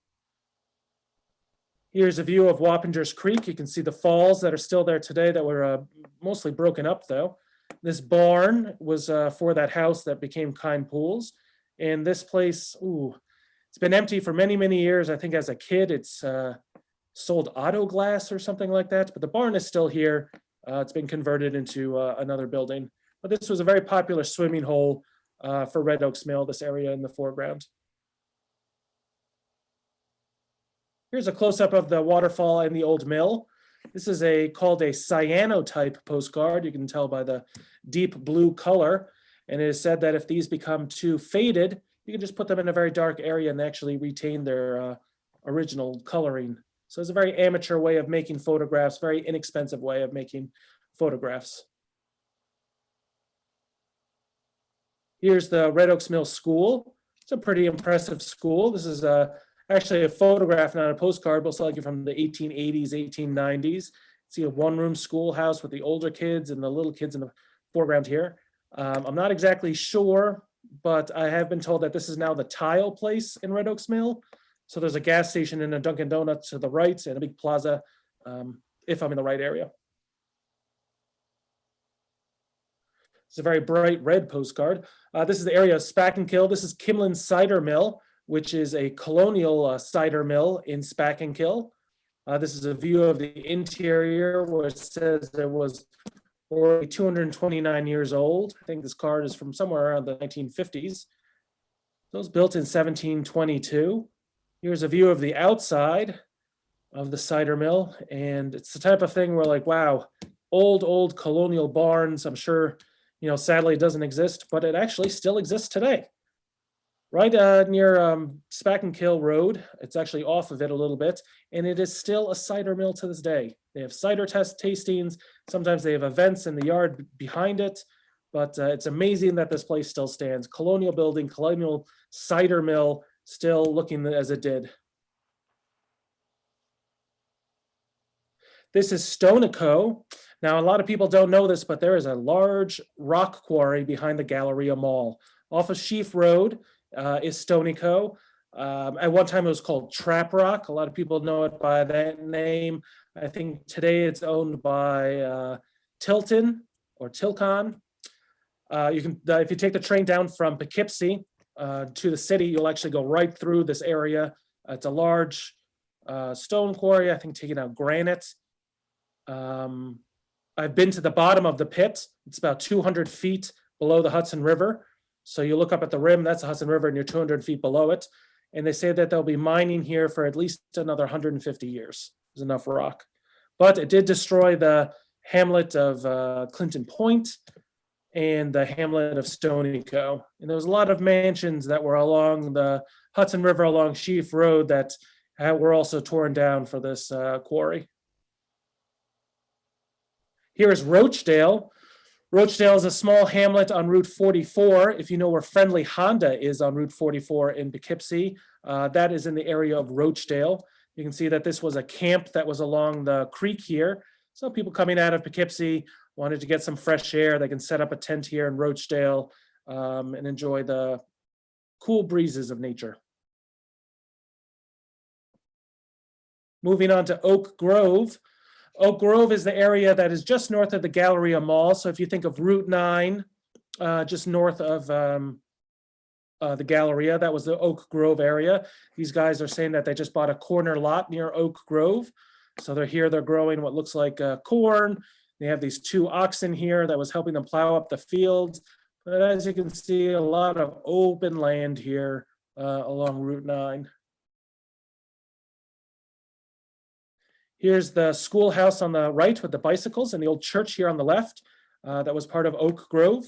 Here's a view of Wappinger's Creek. You can see the falls that are still there today that were mostly broken up though. This barn was for that house that became Kind Pools. And this place, it's been empty for many, many years. I think as a kid, it's sold auto glass or something like that, but the barn is still here. It's been converted into another building. But this was a very popular swimming hole for Red Oaks Mill, this area in the foreground. Here's a close-up of the waterfall and the old mill. This is called a cyanotype postcard. You can tell by the deep blue color. And it is said that if these become too faded, you can just put them in a very dark area and actually retain their original coloring. So it's a very amateur way of making photographs, very inexpensive way of making photographs. Here's the Red Oaks Mill School. It's a pretty impressive school. This is actually a photograph, not a postcard, most likely from the 1880s, 1890s. See a one-room schoolhouse with the older kids and the little kids in the foreground here. I'm not exactly sure, but I have been told that this is now the tile place in Red Oaks Mill. So there's a gas station and a Dunkin' Donuts to the right and a big plaza, if I'm in the right area. It's a very bright red postcard. This is the area of Spackenkill. This is Kimlin's Cider Mill, which is a colonial cider mill in Spackenkill. This is a view of the interior where it says it was already 229 years old. I think this card is from somewhere around the 1950s. So it was built in 1722. Here's a view of the outside of the cider mill. And it's the type of thing where like, wow, old colonial barns. I'm sure, sadly it doesn't exist, but it actually still exists today. Right near Spackenkill Road. It's actually off of it a little bit, and it is still a cider mill to this day. They have cider tastings. Sometimes they have events in the yard behind it, but it's amazing that this place still stands. Colonial building, colonial cider mill, still looking as it did. This is Stonico. Now, a lot of people don't know this, but there is a large rock quarry behind the Galleria Mall. Off of Sheaf Road is Stonico. At one time it was called Trap Rock. A lot of people know it by that name. I think today it's owned by Tilton or Tilcon. You can, if you take the train down from Poughkeepsie to the city, you'll actually go right through this area. It's a large stone quarry, I think taking out granite. I've been to the bottom of the pit. It's about 200 feet below the Hudson River. So you look up at the rim, that's the Hudson River, and you're 200 feet below it. And they say that they'll be mining here for at least another 150 years. There's enough rock. But it did destroy the hamlet of Clinton Point and the hamlet of Stonico. And there was a lot of mansions that were along the Hudson River, along Sheaf Road, that were also torn down for this quarry. Here is Rochdale. Rochdale is a small hamlet on Route 44. If you know where Friendly Honda is on Route 44 in Poughkeepsie, that is in the area of Rochdale. You can see that this was a camp that was along the creek here. So people coming out of Poughkeepsie wanted to get some fresh air. They can set up a tent here in Rochdale and enjoy the cool breezes of nature. Moving on to Oak Grove. Oak Grove is the area that is just north of the Galleria Mall. So if you think of Route 9, just north of the Galleria, that was the Oak Grove area. These guys are saying that they just bought a corner lot near Oak Grove. So they're here, they're growing what looks like corn. They have these 2 oxen here that was helping them plow up the fields. But as you can see, a lot of open land here along Route 9. Here's the schoolhouse on the right with the bicycles and the old church here on the left. That was part of Oak Grove.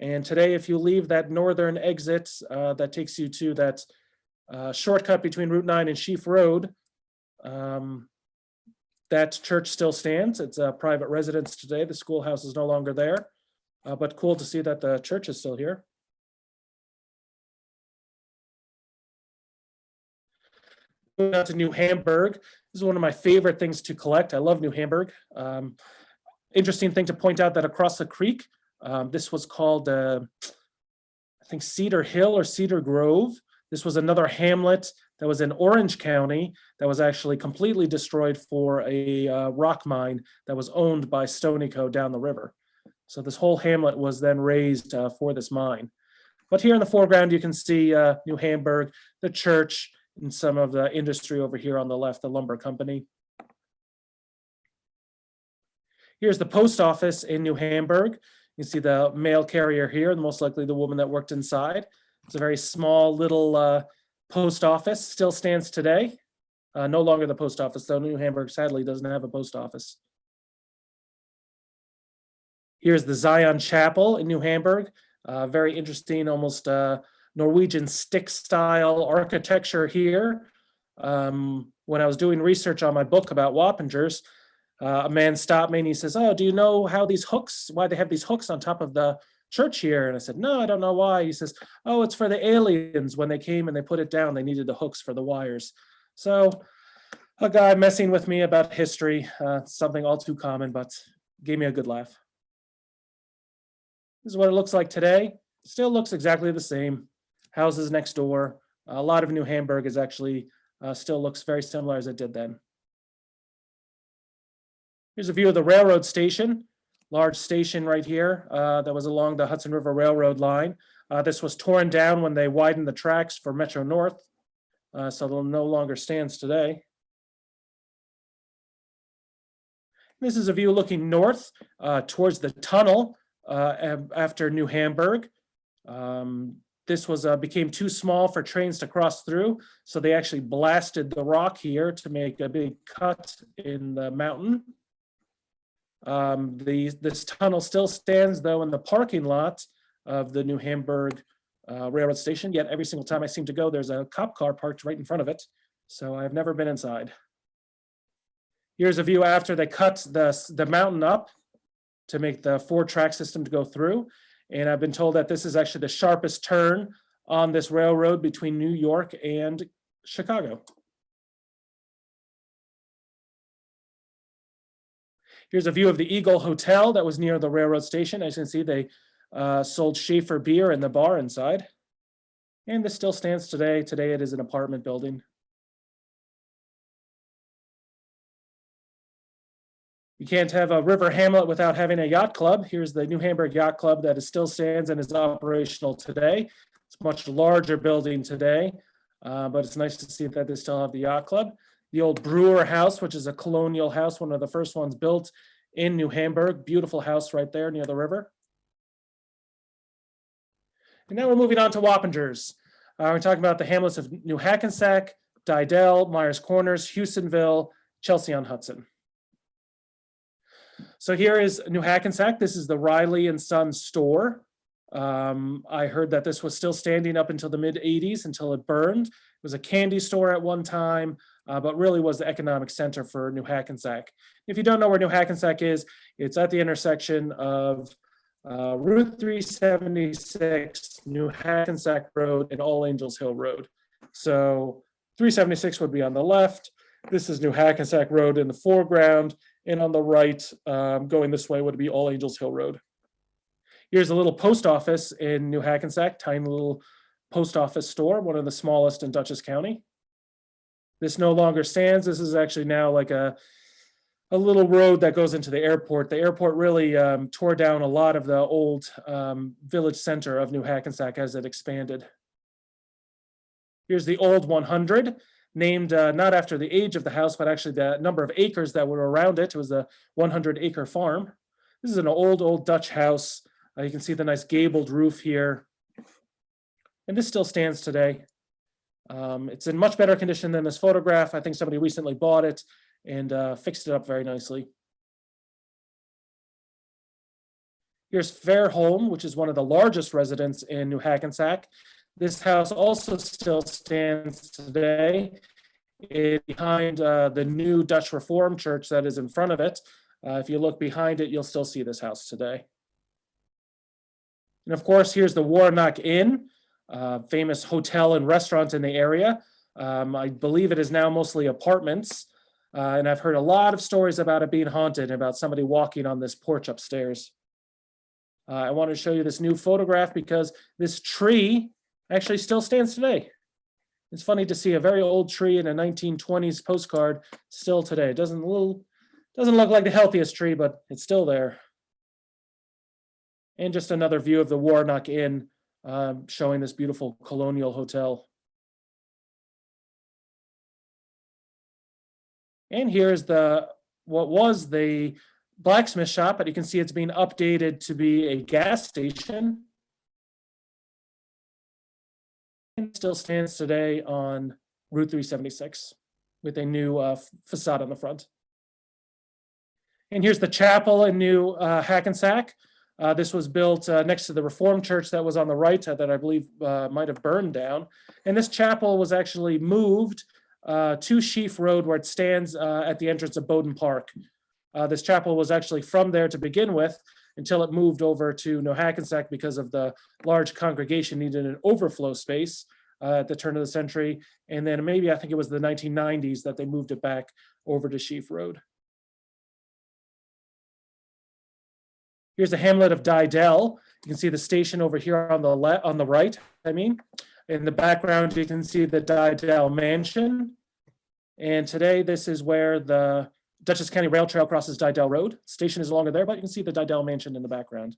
And today, if you leave that northern exit that takes you to that shortcut between Route 9 and Sheaf Road, that church still stands. It's a private residence today. The schoolhouse is no longer there, but cool to see that the church is still here. Moving on to New Hamburg. This is one of my favorite things to collect. I love New Hamburg. Interesting thing to point out that across the creek, this was called, I think, Cedar Hill or Cedar Grove. This was another hamlet that was in Orange County that was actually completely destroyed for a rock mine that was owned by Stonico down the river. So this whole hamlet was then raised for this mine. But here in the foreground, you can see New Hamburg, the church, and some of the industry over here on the left, the lumber company. Here's the post office in New Hamburg. You see the mail carrier here, and most likely the woman that worked inside. It's a very small little post office, still stands today. No longer the post office, though. New Hamburg sadly doesn't have a post office. Here's the Zion Chapel in New Hamburg. Very interesting, almost Norwegian stick style architecture here. When I was doing research on my book about Wappingers, a man stopped me and he says, "Oh, do you know how these hooks, why they have these hooks on top of the church here?" And I said, "No, I don't know why." He says, "Oh, it's for the aliens. When they came and they put it down, they needed the hooks for the wires." So a guy messing with me about history, something all too common, but gave me a good laugh. This is what it looks like today. Still looks exactly the same. Houses next door. A lot of New Hamburg is actually still looks very similar as it did then. Here's a view of the railroad station. Large station right here that was along the Hudson River Railroad line. This was torn down when they widened the tracks for Metro North, so it no longer stands today. This is a view looking north towards the tunnel after New Hamburg. this was became too small for trains to cross through. So they actually blasted the rock here to make a big cut in the mountain. This tunnel still stands though in the parking lot of the New Hamburg railroad station, yet every single time I seem to go, there's a cop car parked right in front of it. So I've never been inside. Here's a view after they cut the mountain up to make the 4-track system to go through. And I've been told that this is actually the sharpest turn on this railroad between New York and Chicago. Here's a view of the Eagle Hotel that was near the railroad station. As you can see, they sold Schaefer beer in the bar inside. And this still stands today. Today it is an apartment building. You can't have a river hamlet without having a yacht club. Here's the New Hamburg Yacht Club that still stands and is operational today. It's a much larger building today, but it's nice to see that they still have the yacht club. The old Brewer House, which is a colonial house, one of the first ones built in New Hamburg. Beautiful house right there near the river. And now we're moving on to Wappingers. We're talking about the hamlets of New Hackensack, Didell, Myers Corners, Houstonville, Chelsea on Hudson. So here is New Hackensack. This is the Riley and Sons store. I heard that this was still standing up until the mid-'80s until it burned. It was a candy store at one time, but really was the economic center for New Hackensack. If you don't know where New Hackensack is, it's at the intersection of Route 376, New Hackensack Road, and All Angels Hill Road. So 376 would be on the left. This is New Hackensack Road in the foreground. And on the right, going this way, would be All Angels Hill Road. Here's a little post office in New Hackensack, tiny little post office store, one of the smallest in Dutchess County. This no longer stands. This is actually now like a little road that goes into the airport. The airport really tore down a lot of the old village center of New Hackensack as it expanded. Here's the old 100. Named not after the age of the house, but actually the number of acres that were around it. It was a 100-acre farm. This is an old Dutch house. You can see the nice gabled roof here. And this still stands today. It's in much better condition than this photograph. I think somebody recently bought it and fixed it up very nicely. Here's Fairholme, which is one of the largest residents in New Hackensack. This house also still stands today behind the new Dutch Reformed Church that is in front of it. If you look behind it, you'll still see this house today. And of course, here's the Warnock Inn, famous hotel and restaurant in the area. I believe it is now mostly apartments. And I've heard a lot of stories about it being haunted, about somebody walking on this porch upstairs. I want to show you this new photograph because this tree actually still stands today. It's funny to see a very old tree in a 1920s postcard still today. It doesn't look like the healthiest tree, but it's still there. And just another view of the Warnock Inn, showing this beautiful colonial hotel. And here's what was the blacksmith shop, but you can see it's being updated to be a gas station. It still stands today on Route 376 with a new facade on the front. And here's the chapel in New Hackensack. This was built next to the Reformed Church that was on the right that I believe might have burned down. And this chapel was actually moved to Sheaf Road where it stands at the entrance of Bowden Park. This chapel was actually from there to begin with until it moved over to New Hackensack because of the large congregation needed an overflow space at the turn of the century. And then maybe I think it was the 1990s that they moved it back over to Sheaf Road. Here's the hamlet of Didell. You can see the station over here on the right. In the background, you can see the Didell Mansion. And today, this is where the Dutchess County Rail Trail crosses Didell Road. Station is no longer there, but you can see the Didell Mansion in the background.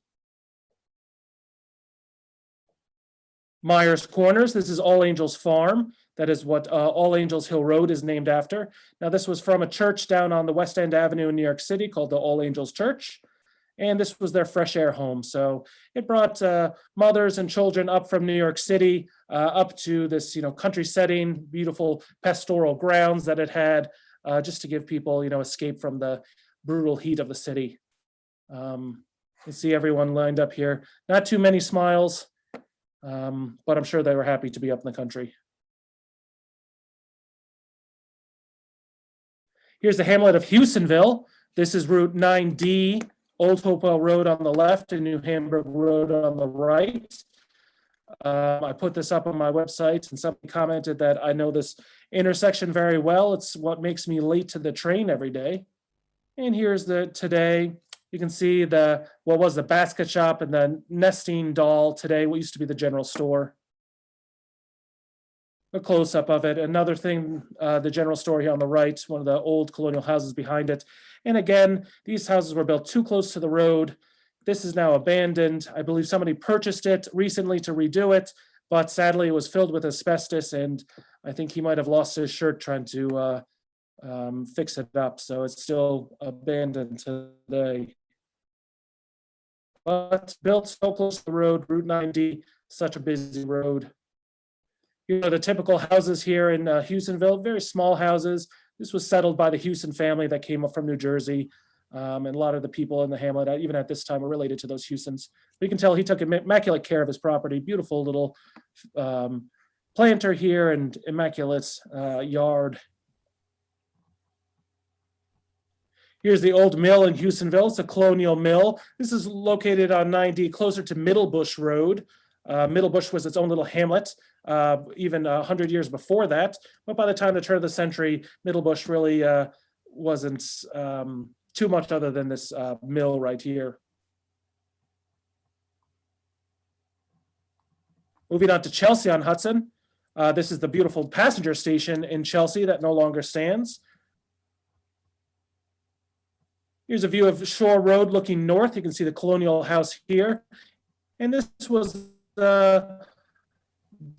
Myers Corners, this is All Angels Farm. That is what All Angels Hill Road is named after. Now, this was from a church down on the West End Avenue in New York City called the All Angels Church. and this was their fresh air home. So it brought mothers and children up from New York City up to this, country setting, beautiful pastoral grounds that it had, just to give people, escape from the brutal heat of the city. You see everyone lined up here. Not too many smiles, but I'm sure they were happy to be up in the country. Here's the hamlet of Hewsonville. This is Route 9D, Old Hopewell Road on the left and New Hamburg Road on the right. I put this up on my website and somebody commented that I know this intersection very well. It's what makes me late to the train every day. And here's the today. You can see what was the basket shop and the nesting doll today, what used to be the general store. A close-up of it. Another thing, the general store here on the right, one of the old colonial houses behind it. And again, these houses were built too close to the road. This is now abandoned. I believe somebody purchased it recently to redo it, but sadly it was filled with asbestos, and I think he might have lost his shirt trying to fix it up. So it's still abandoned today. But built so close to the road, Route 90, such a busy road. You know, the typical houses here in Hewsonville, very small houses. This was settled by the Hewson family that came up from New Jersey. And a lot of the people in the hamlet, even at this time, were related to those Hewsons. But you can tell he took immaculate care of his property. Beautiful little planter here and immaculate yard. Here's the old mill in Hewsonville. It's a colonial mill. This is located on 90, closer to Middlebush Road. Middlebush was its own little hamlet, even 100 years before that. But by the time the turn of the century, Middlebush really wasn't too much other than this mill right here. Moving on to Chelsea on Hudson. This is the beautiful passenger station in Chelsea that no longer stands. Here's a view of Shore Road looking north. You can see the colonial house here. And this was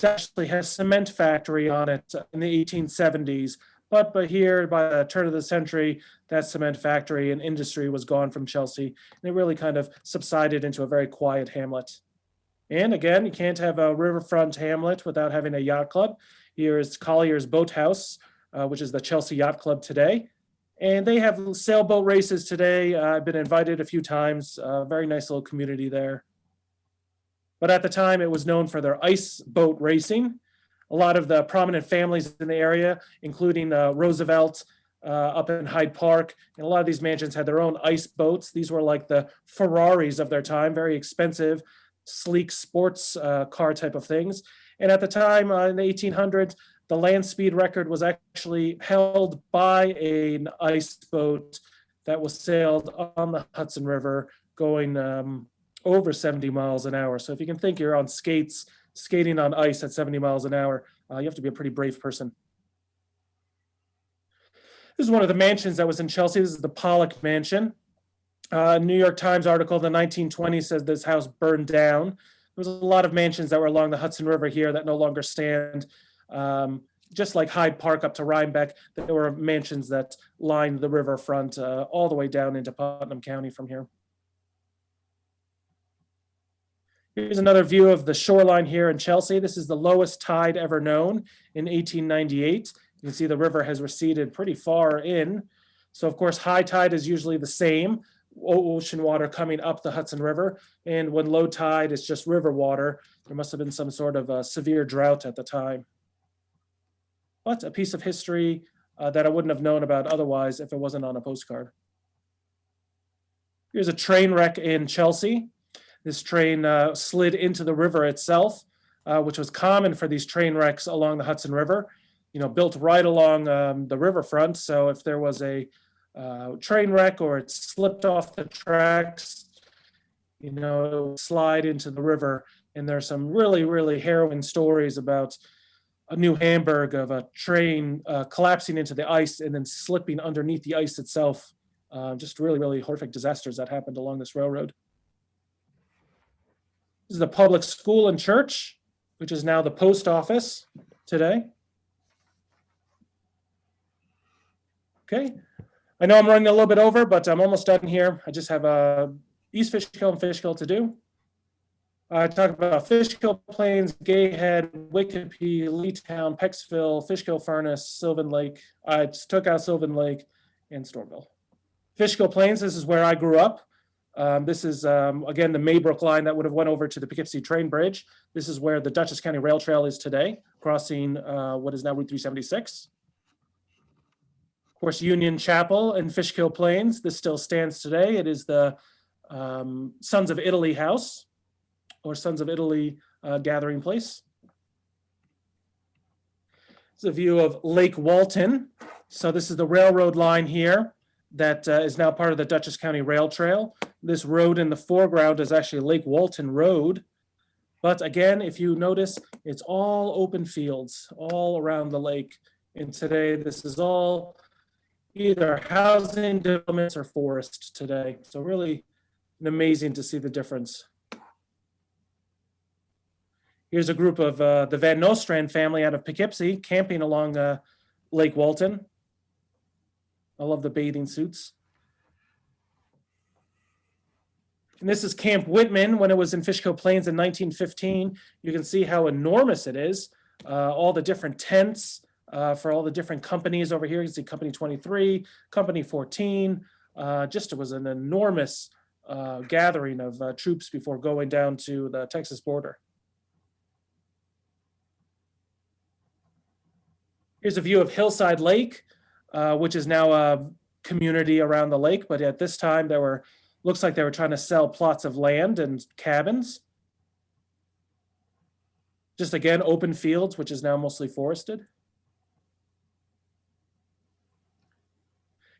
actually has a cement factory on it in the 1870s. But here, by the turn of the century, that cement factory and industry was gone from Chelsea. And it really kind of subsided into a very quiet hamlet. And again, you can't have a riverfront hamlet without having a yacht club. Here is Collier's Boathouse, which is the Chelsea Yacht Club today. And they have sailboat races today. I've been invited a few times. Very nice little community there. But at the time, it was known for their ice boat racing. A lot of the prominent families in the area, including Roosevelt up in Hyde Park, and a lot of these mansions had their own ice boats. These were like the Ferraris of their time, very expensive, sleek sports car type of things. And at the time, in the 1800s, the land speed record was actually held by an ice boat that was sailed on the Hudson River going over 70 miles an hour. So if you can think you're on skates, skating on ice at 70 miles an hour, you have to be a pretty brave person. This is one of the mansions that was in Chelsea. This is the Pollock Mansion. New York Times article in the 1920s says this house burned down. There was a lot of mansions that were along the Hudson River here that no longer stand. Just like Hyde Park up to Rhinebeck, there were mansions that lined the riverfront all the way down into Putnam County from here. Here's another view of the shoreline here in Chelsea. This is the lowest tide ever known in 1898. You can see the river has receded pretty far in. So of course, high tide is usually the same, ocean water coming up the Hudson River. And when low tide, it's just river water. There must have been some sort of severe drought at the time. But a piece of history that I wouldn't have known about otherwise if it wasn't on a postcard. Here's a train wreck in Chelsea. This train slid into the river itself, which was common for these train wrecks along the Hudson River, built right along the riverfront. So if there was a train wreck or it slipped off the tracks, it would slide into the river. And there's some really, really harrowing stories about New Hamburg of a train collapsing into the ice and then slipping underneath the ice itself. Just really, really horrific disasters that happened along this railroad. This is the public school and church, which is now the post office today. Okay, I know I'm running a little bit over, but I'm almost done here. I just have East Fishkill and Fishkill to do. I talk about Fishkill Plains, Gayhead, Wickapee, Leetown, Pecksville, Fishkill Furnace, Sylvan Lake. I just took out Sylvan Lake and Stormville. Fishkill Plains, this is where I grew up. This is, again, the Maybrook line that would have went over to the Poughkeepsie train bridge. This is where the Dutchess County Rail Trail is today, crossing what is now Route 376. Of course, Union Chapel and Fishkill Plains, this still stands today. It is the Sons of Italy House, or Sons of Italy gathering place. It's a view of Lake Walton. So this is the railroad line here that is now part of the Dutchess County Rail Trail. This road in the foreground is actually Lake Walton Road. But again, if you notice, it's all open fields all around the lake. And today, this is all either housing developments or forest today. So really amazing to see the difference. Here's a group of the Van Nostrand family out of Poughkeepsie camping along Lake Walton. I love the bathing suits. And this is Camp Whitman when it was in Fishkill Plains in 1915. You can see how enormous it is. All the different tents for all the different companies over here. You can see Company 23, Company 14. Just it was an enormous gathering of troops before going down to the Texas border. Here's a view of Hillside Lake, which is now a community around the lake. But at this time, looks like they were trying to sell plots of land and cabins. Just again, open fields, which is now mostly forested.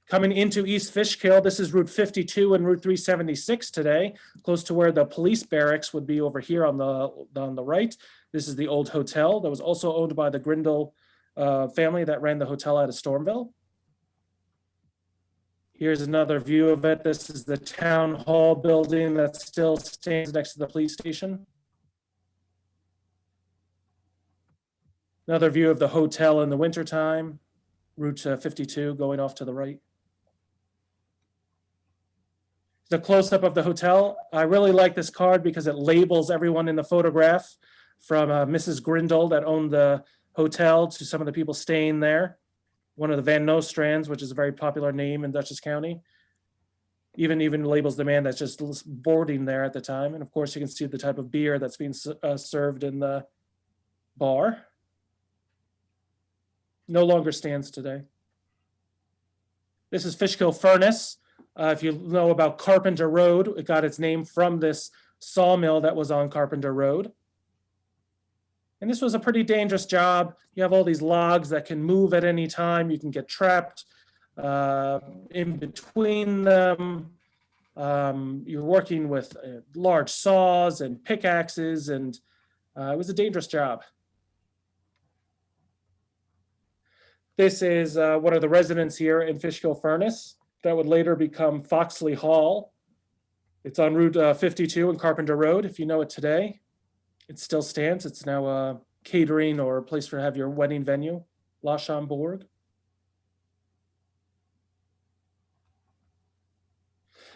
Coming into East Fishkill, this is Route 52 and Route 376 today, close to where the police barracks would be over here on the right. This is the old hotel that was also owned by the Grindle family that ran the hotel out of Stormville. Here's another view of it. This is the town hall building that still stands next to the police station. Another view of the hotel in the wintertime, Route 52 going off to the right. The close-up of the hotel. I really like this card because it labels everyone in the photograph, from Mrs. Grindle that owned the hotel to some of the people staying there. One of the Van Nostrands, which is a very popular name in Dutchess County. Even labels the man that's just boarding there at the time. And of course, you can see the type of beer that's being served in the bar. No longer stands today. This is Fishkill Furnace. If you know about Carpenter Road, it got its name from this sawmill that was on Carpenter Road. And this was a pretty dangerous job. You have all these logs that can move at any time. You can get trapped in between them. You're working with large saws and pickaxes, and it was a dangerous job. This is one of the residents here in Fishkill Furnace that would later become Foxley Hall. It's on Route 52 and Carpenter Road, if you know it today. It still stands. It's now a catering or a place for have your wedding venue, La Chambourg.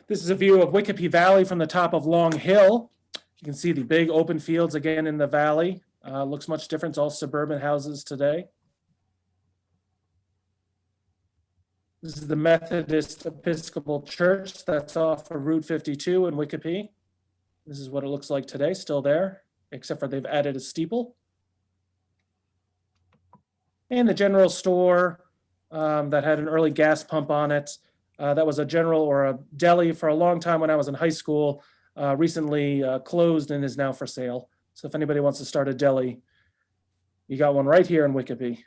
This is a view of Wickapee Valley from the top of Long Hill. You can see the big open fields again in the valley. Looks much different. It's all suburban houses today. This is the Methodist Episcopal Church that's off of Route 52 in Wickapee. This is what it looks like today, still there, except for they've added a steeple. And the general store that had an early gas pump on it. That was a general or a deli for a long time when I was in high school, recently closed and is now for sale. So if anybody wants to start a deli, you got one right here in Wickapee.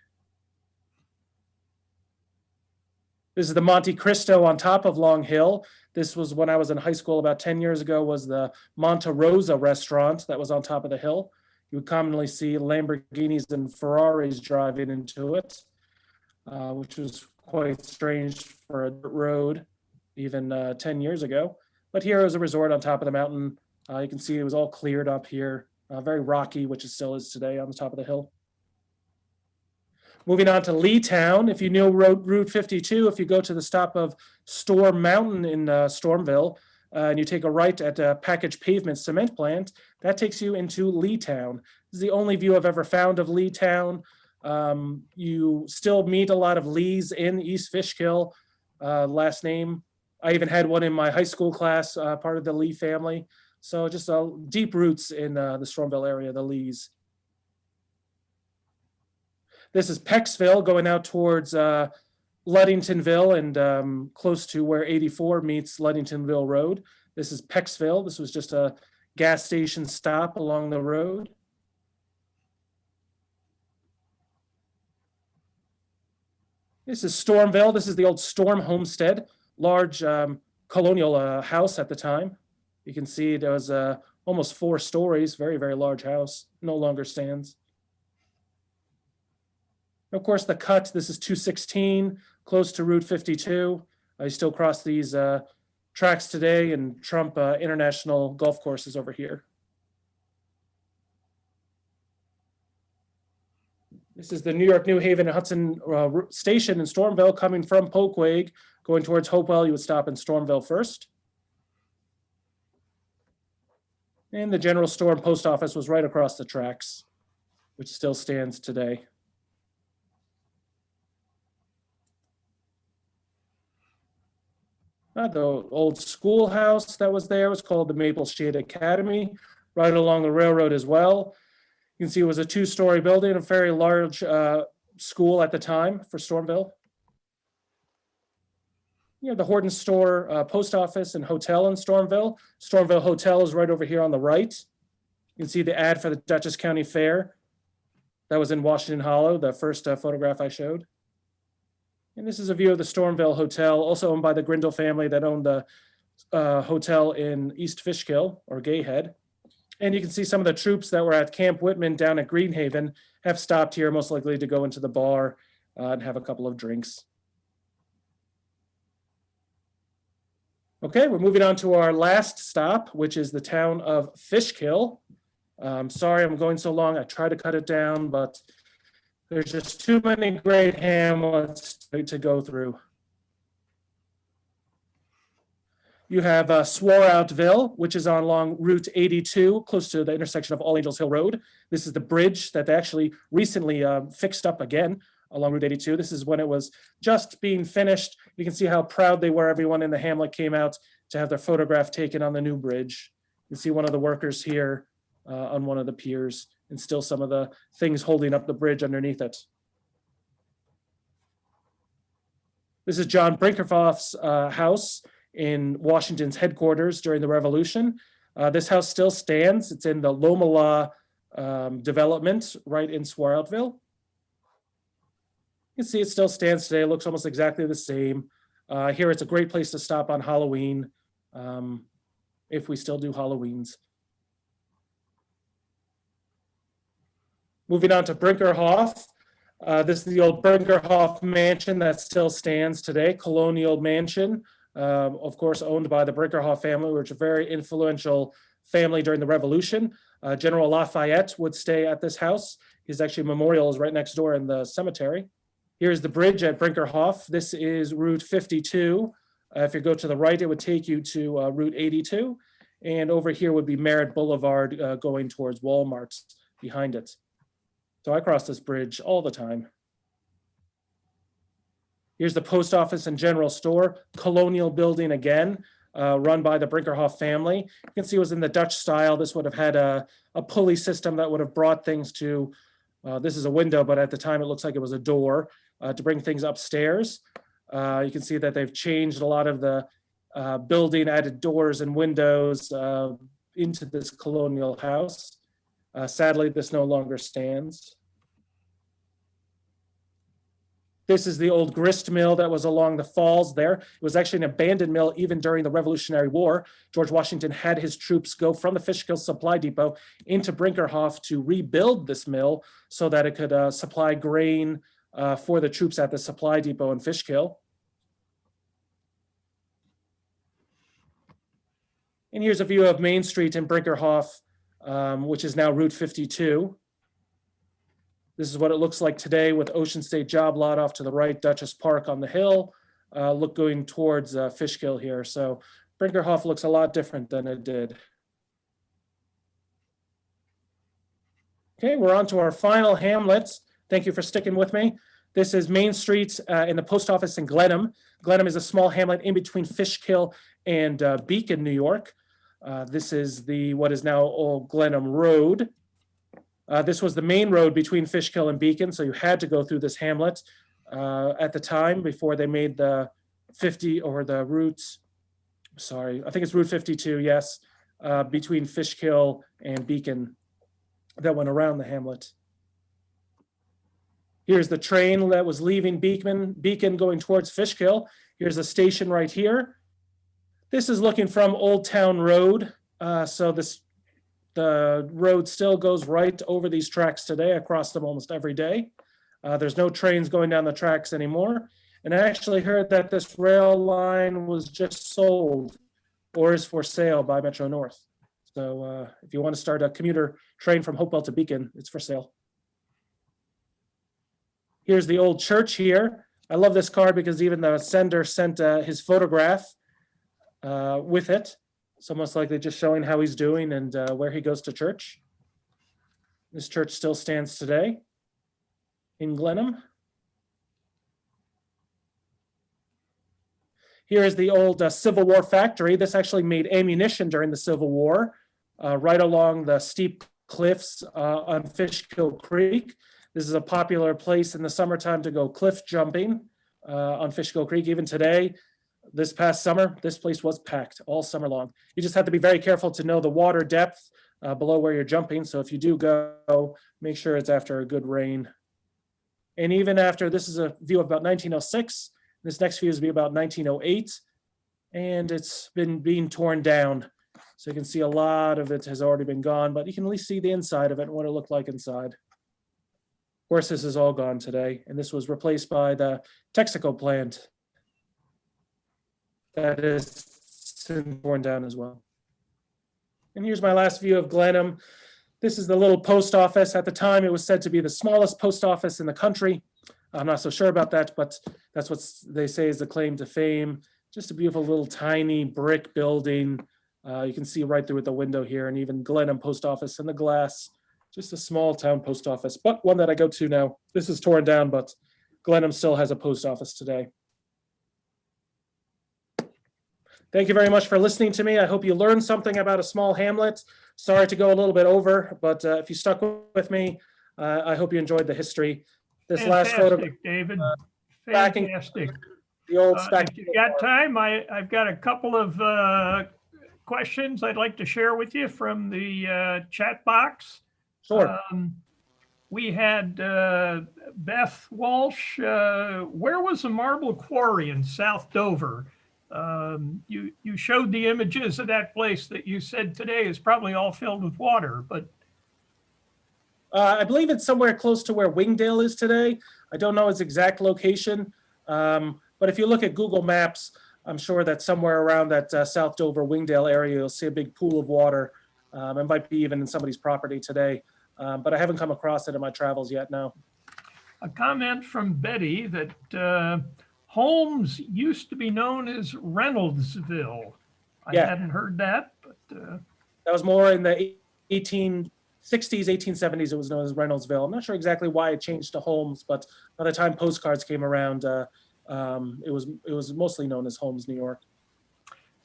This is the Monte Cristo on top of Long Hill. This was when I was in high school about 10 years ago, was the Monte Rosa restaurant that was on top of the hill. You would commonly see Lamborghinis and Ferraris driving into it, which was quite strange for a road even 10 years ago. But here is a resort on top of the mountain. You can see it was all cleared up here, very rocky, which it still is today on the top of the hill. Moving on to Leetown, if you know Route 52, if you go to the stop of Storm Mountain in Stormville, and you take a right at a packaged pavement cement plant, that takes you into Leetown. This is the only view I've ever found of Leetown. You still meet a lot of Lees in East Fishkill, last name. I even had one in my high school class, part of the Lee family. So just deep roots in the Stormville area, the Lees. This is Pecksville going out towards Ludingtonville and close to where 84 meets Ludingtonville Road. This is Pecksville. This was just a gas station stop along the road. This is Stormville. This is the old Storm homestead, large colonial house at the time. You can see there was almost 4 stories, very, very large house, no longer stands. Of course, the cut, this is 216, close to Route 52. I still cross these tracks today and Trump International golf courses over here. This is the New York, New Haven, Hudson station in Stormville coming from Poquag, going towards Hopewell. You would stop in Stormville first. And the general store and post office was right across the tracks, which still stands today. The old schoolhouse that was there was called the Maple Shade Academy, right along the railroad as well. You can see it was a 2-story building, a very large school at the time for Stormville. You know, the Horton Store post office and hotel in Stormville. Stormville Hotel is right over here on the right. You can see the ad for the Dutchess County Fair. That was in Washington Hollow, the first photograph I showed. And this is a view of the Stormville Hotel, also owned by the Grindle family that owned the hotel in East Fishkill, or Gayhead. And you can see some of the troops that were at Camp Whitman down at Greenhaven have stopped here, most likely to go into the bar and have a couple of drinks. Okay, we're moving on to our last stop, which is the town of Fishkill. Sorry I'm going so long. I tried to cut it down, but there's just too many great hamlets to go through. You have Swaroutville, which is on along Route 82, close to the intersection of All Angels Hill Road. This is the bridge that they actually recently fixed up again along Route 82. This is when it was just being finished. You can see how proud they were. Everyone in the hamlet came out to have their photograph taken on the new bridge. You can see one of the workers here on one of the piers, and still some of the things holding up the bridge underneath it. This is John Brinkerhoff's house in Washington's headquarters during the Revolution. This house still stands. It's in the Lomala development right in Swaroutville. You can see it still stands today. It looks almost exactly the same. Here it's a great place to stop on Halloween, if we still do Halloweens. Moving on to Brinkerhoff. This is the old Brinkerhoff mansion that still stands today, colonial mansion, of course, owned by the Brinkerhoff family, which is a very influential family during the Revolution. General Lafayette would stay at this house. His actually memorial is right next door in the cemetery. Here's the bridge at Brinkerhoff. This is Route 52. If you go to the right, it would take you to Route 82. And over here would be Merritt Boulevard going towards Walmart behind it. So I cross this bridge all the time. Here's the post office and general store, colonial building again, run by the Brinkerhoff family. You can see it was in the Dutch style. This would have had a pulley system that would have brought things to, this is a window, but at the time it looks like it was a door to bring things upstairs. You can see that they've changed a lot of the building, added doors and windows into this colonial house. Sadly, this no longer stands. This is the old grist mill that was along the falls there. It was actually an abandoned mill even during the Revolutionary War. George Washington had his troops go from the Fishkill Supply Depot into Brinkerhoff to rebuild this mill so that it could supply grain for the troops at the Supply Depot in Fishkill. And here's a view of Main Street in Brinkerhoff, which is now Route 52. This is what it looks like today with Ocean State Job Lot off to the right, Dutchess Park on the hill, going towards Fishkill here. So Brinkerhoff looks a lot different than it did. Okay, we're on to our final hamlets. Thank you for sticking with me. This is Main Street in the post office in Glenham. Glenham is a small hamlet in between Fishkill and Beekman, New York. This is what is now Old Glenham Road. This was the main road between Fishkill and Beekman, so you had to go through this hamlet at the time before they made the 50 or the route. Sorry, I think it's Route 52, yes, between Fishkill and Beekman that went around the hamlet. Here's the train that was leaving Beekman going towards Fishkill. Here's the station right here. This is looking from Old Town Road. So the road still goes right over these tracks today. I cross them almost every day. There's no trains going down the tracks anymore. And I actually heard that this rail line was just sold or is for sale by Metro North. So if you want to start a commuter train from Hopewell to Beekman, it's for sale. Here's the old church here. I love this card because even the sender sent his photograph with it. It's almost like they're just showing how he's doing and where he goes to church. This church still stands today in Glenham. Here is the old Civil War factory. This actually made ammunition during the Civil War, right along the steep cliffs on Fishkill Creek. This is a popular place in the summertime to go cliff jumping on Fishkill Creek. Even today, this past summer, this place was packed all summer long. You just have to be very careful to know the water depth below where you're jumping. So if you do go, make sure it's after a good rain. And even after, this is a view of about 1906. This next view is be about 1908. And it's been being torn down. So you can see a lot of it has already been gone, but you can at least see the inside of it and what it looked like inside. Of course, this is all gone today, and this was replaced by the Texaco plant that is torn down as well. And here's my last view of Glenham. This is the little post office. At the time, it was said to be the smallest post office in the country. I'm not so sure about that, but that's what they say is the claim to fame. Just a beautiful little tiny brick building. You can see right through at the window here, and even Glenham post office in the glass. Just a small town post office, but one that I go to now. This is torn down, but Glenham still has a post office today. Thank you very much for listening to me. I hope you learned something about a small hamlet. Sorry to go a little bit over, but if you stuck with me, I hope you enjoyed the history. This last photograph, David. Fantastic. Fantastic. The old If you've got time, I've got a couple of questions I'd like to share with you from the chat box. Sure. We had Beth Walsh. Where was the marble quarry in South Dover? You showed the images of that place that you said today is probably all filled with water, but I believe it's somewhere close to where Wingdale is today. I don't know its exact location, but if you look at Google Maps, I'm sure that somewhere around that South Dover Wingdale area, you'll see a big pool of water. It might be even in somebody's property today. But I haven't come across it in my travels yet, no. a comment from Betty that Holmes used to be known as Reynoldsville. I hadn't heard that, but that was more in the 1860s, 1870s. It was known as Reynoldsville. I'm not sure exactly why it changed to Holmes, but by the time postcards came around, it was mostly known as Holmes, New York.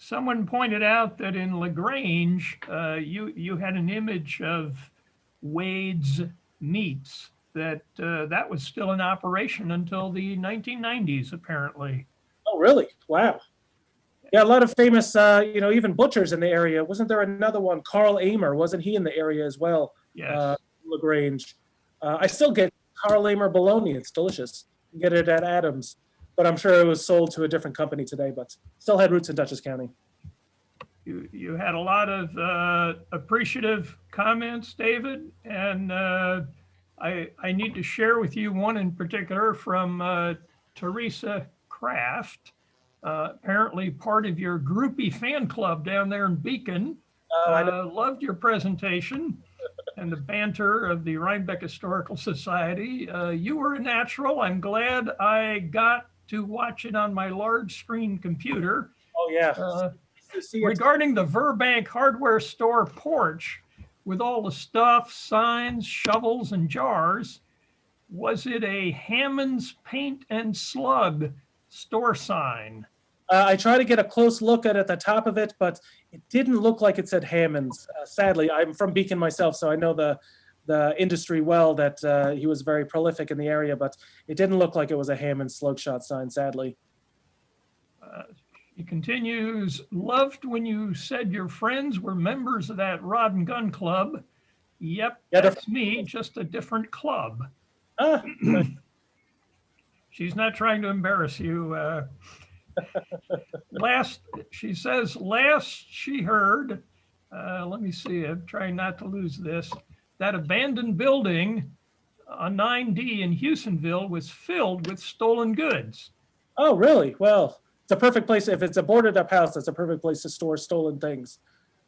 someone pointed out that in LaGrange, you had an image of Wade's Meats, that was still in operation until the 1990s, apparently. Oh, really? Wow. Yeah, a lot of famous, even butchers in the area. Wasn't there another one, Carl Amer? Wasn't he in the area as well? Yes. LaGrange. I still get Carl Amer bologna. It's delicious. You get it at Adams, but I'm sure it was sold to a different company today, but still had roots in Dutchess County. You had a lot of appreciative comments, David, and I need to share with you one in particular from Teresa Kraft, apparently part of your groupie fan club down there in Beekman. Loved your presentation and the banter of the Rhinebeck Historical Society. You were a natural. I'm glad I got to watch it on my large screen computer. Oh, yeah. to see it. regarding the Verbank hardware store porch with all the stuff, signs, shovels, and jars, was it a Hammond's Paint and Slug store sign? I tried to get a close look at the top of it, but it didn't look like it said Hammond's. Sadly, I'm from Beekman myself, so I know the industry well, that he was very prolific in the area, but it didn't look like it was a Hammond's slugshot sign, sadly. He continues, loved when you said your friends were members of that rod and gun club. Yep, Yeah, that's me, just a different club. Ah, She's not trying to embarrass you. She says, last she heard, let me see, I'm trying not to lose this, that abandoned building on 9D in Houstonville was filled with stolen goods. oh, really? Well, it's a perfect place. If it's a boarded up house, that's a perfect place to store stolen things.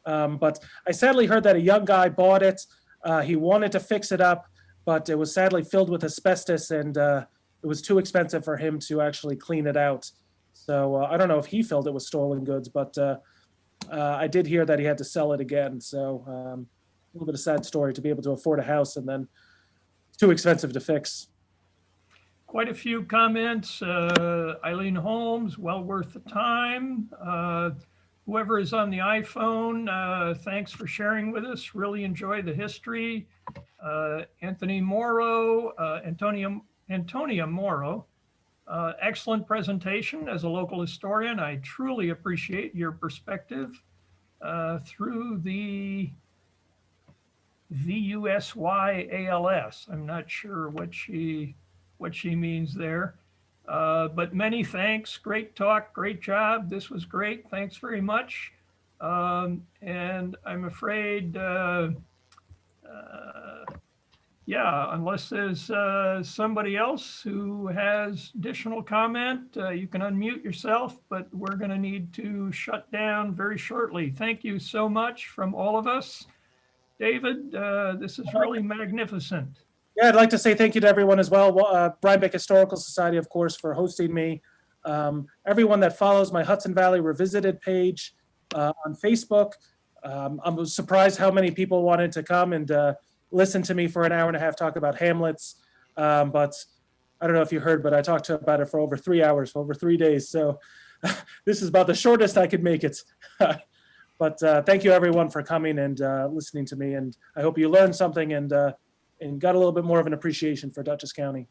But I sadly heard that a young guy bought it. He wanted to fix it up, but it was sadly filled with asbestos, and it was too expensive for him to actually clean it out. So I don't know if he filled it with stolen goods, but I did hear that he had to sell it again. So a little bit of sad story to be able to afford a house and then it's too expensive to fix. Quite a few comments. Eileen Holmes, well worth the time. Whoever is on the iPhone, thanks for sharing with us. Really enjoy the history. Anthony Morrow, Antonia Morrow, excellent presentation. As a local historian, I truly appreciate your perspective through the VUSYALS. I'm not sure what she means there. But many thanks. Great talk. Great job. This was great. Thanks very much. And I'm afraid, yeah, unless there's somebody else who has additional comment, you can unmute yourself, but we're going to need to shut down very shortly. Thank you so much from all of us. David, this is really magnificent. Yeah, I'd like to say thank you to everyone as well. Rhinebeck Historical Society, of course, for hosting me. Everyone that follows my Hudson Valley Revisited page on Facebook. I'm surprised how many people wanted to come and listen to me for an hour and a half talk about Hamlets. But I don't know if you heard, but I talked about it for over 3 hours, for over 3 days. So this is about the shortest I could make it. But thank you everyone for coming and listening to me. And I hope you learned something and got a little bit more of an appreciation for Dutchess County.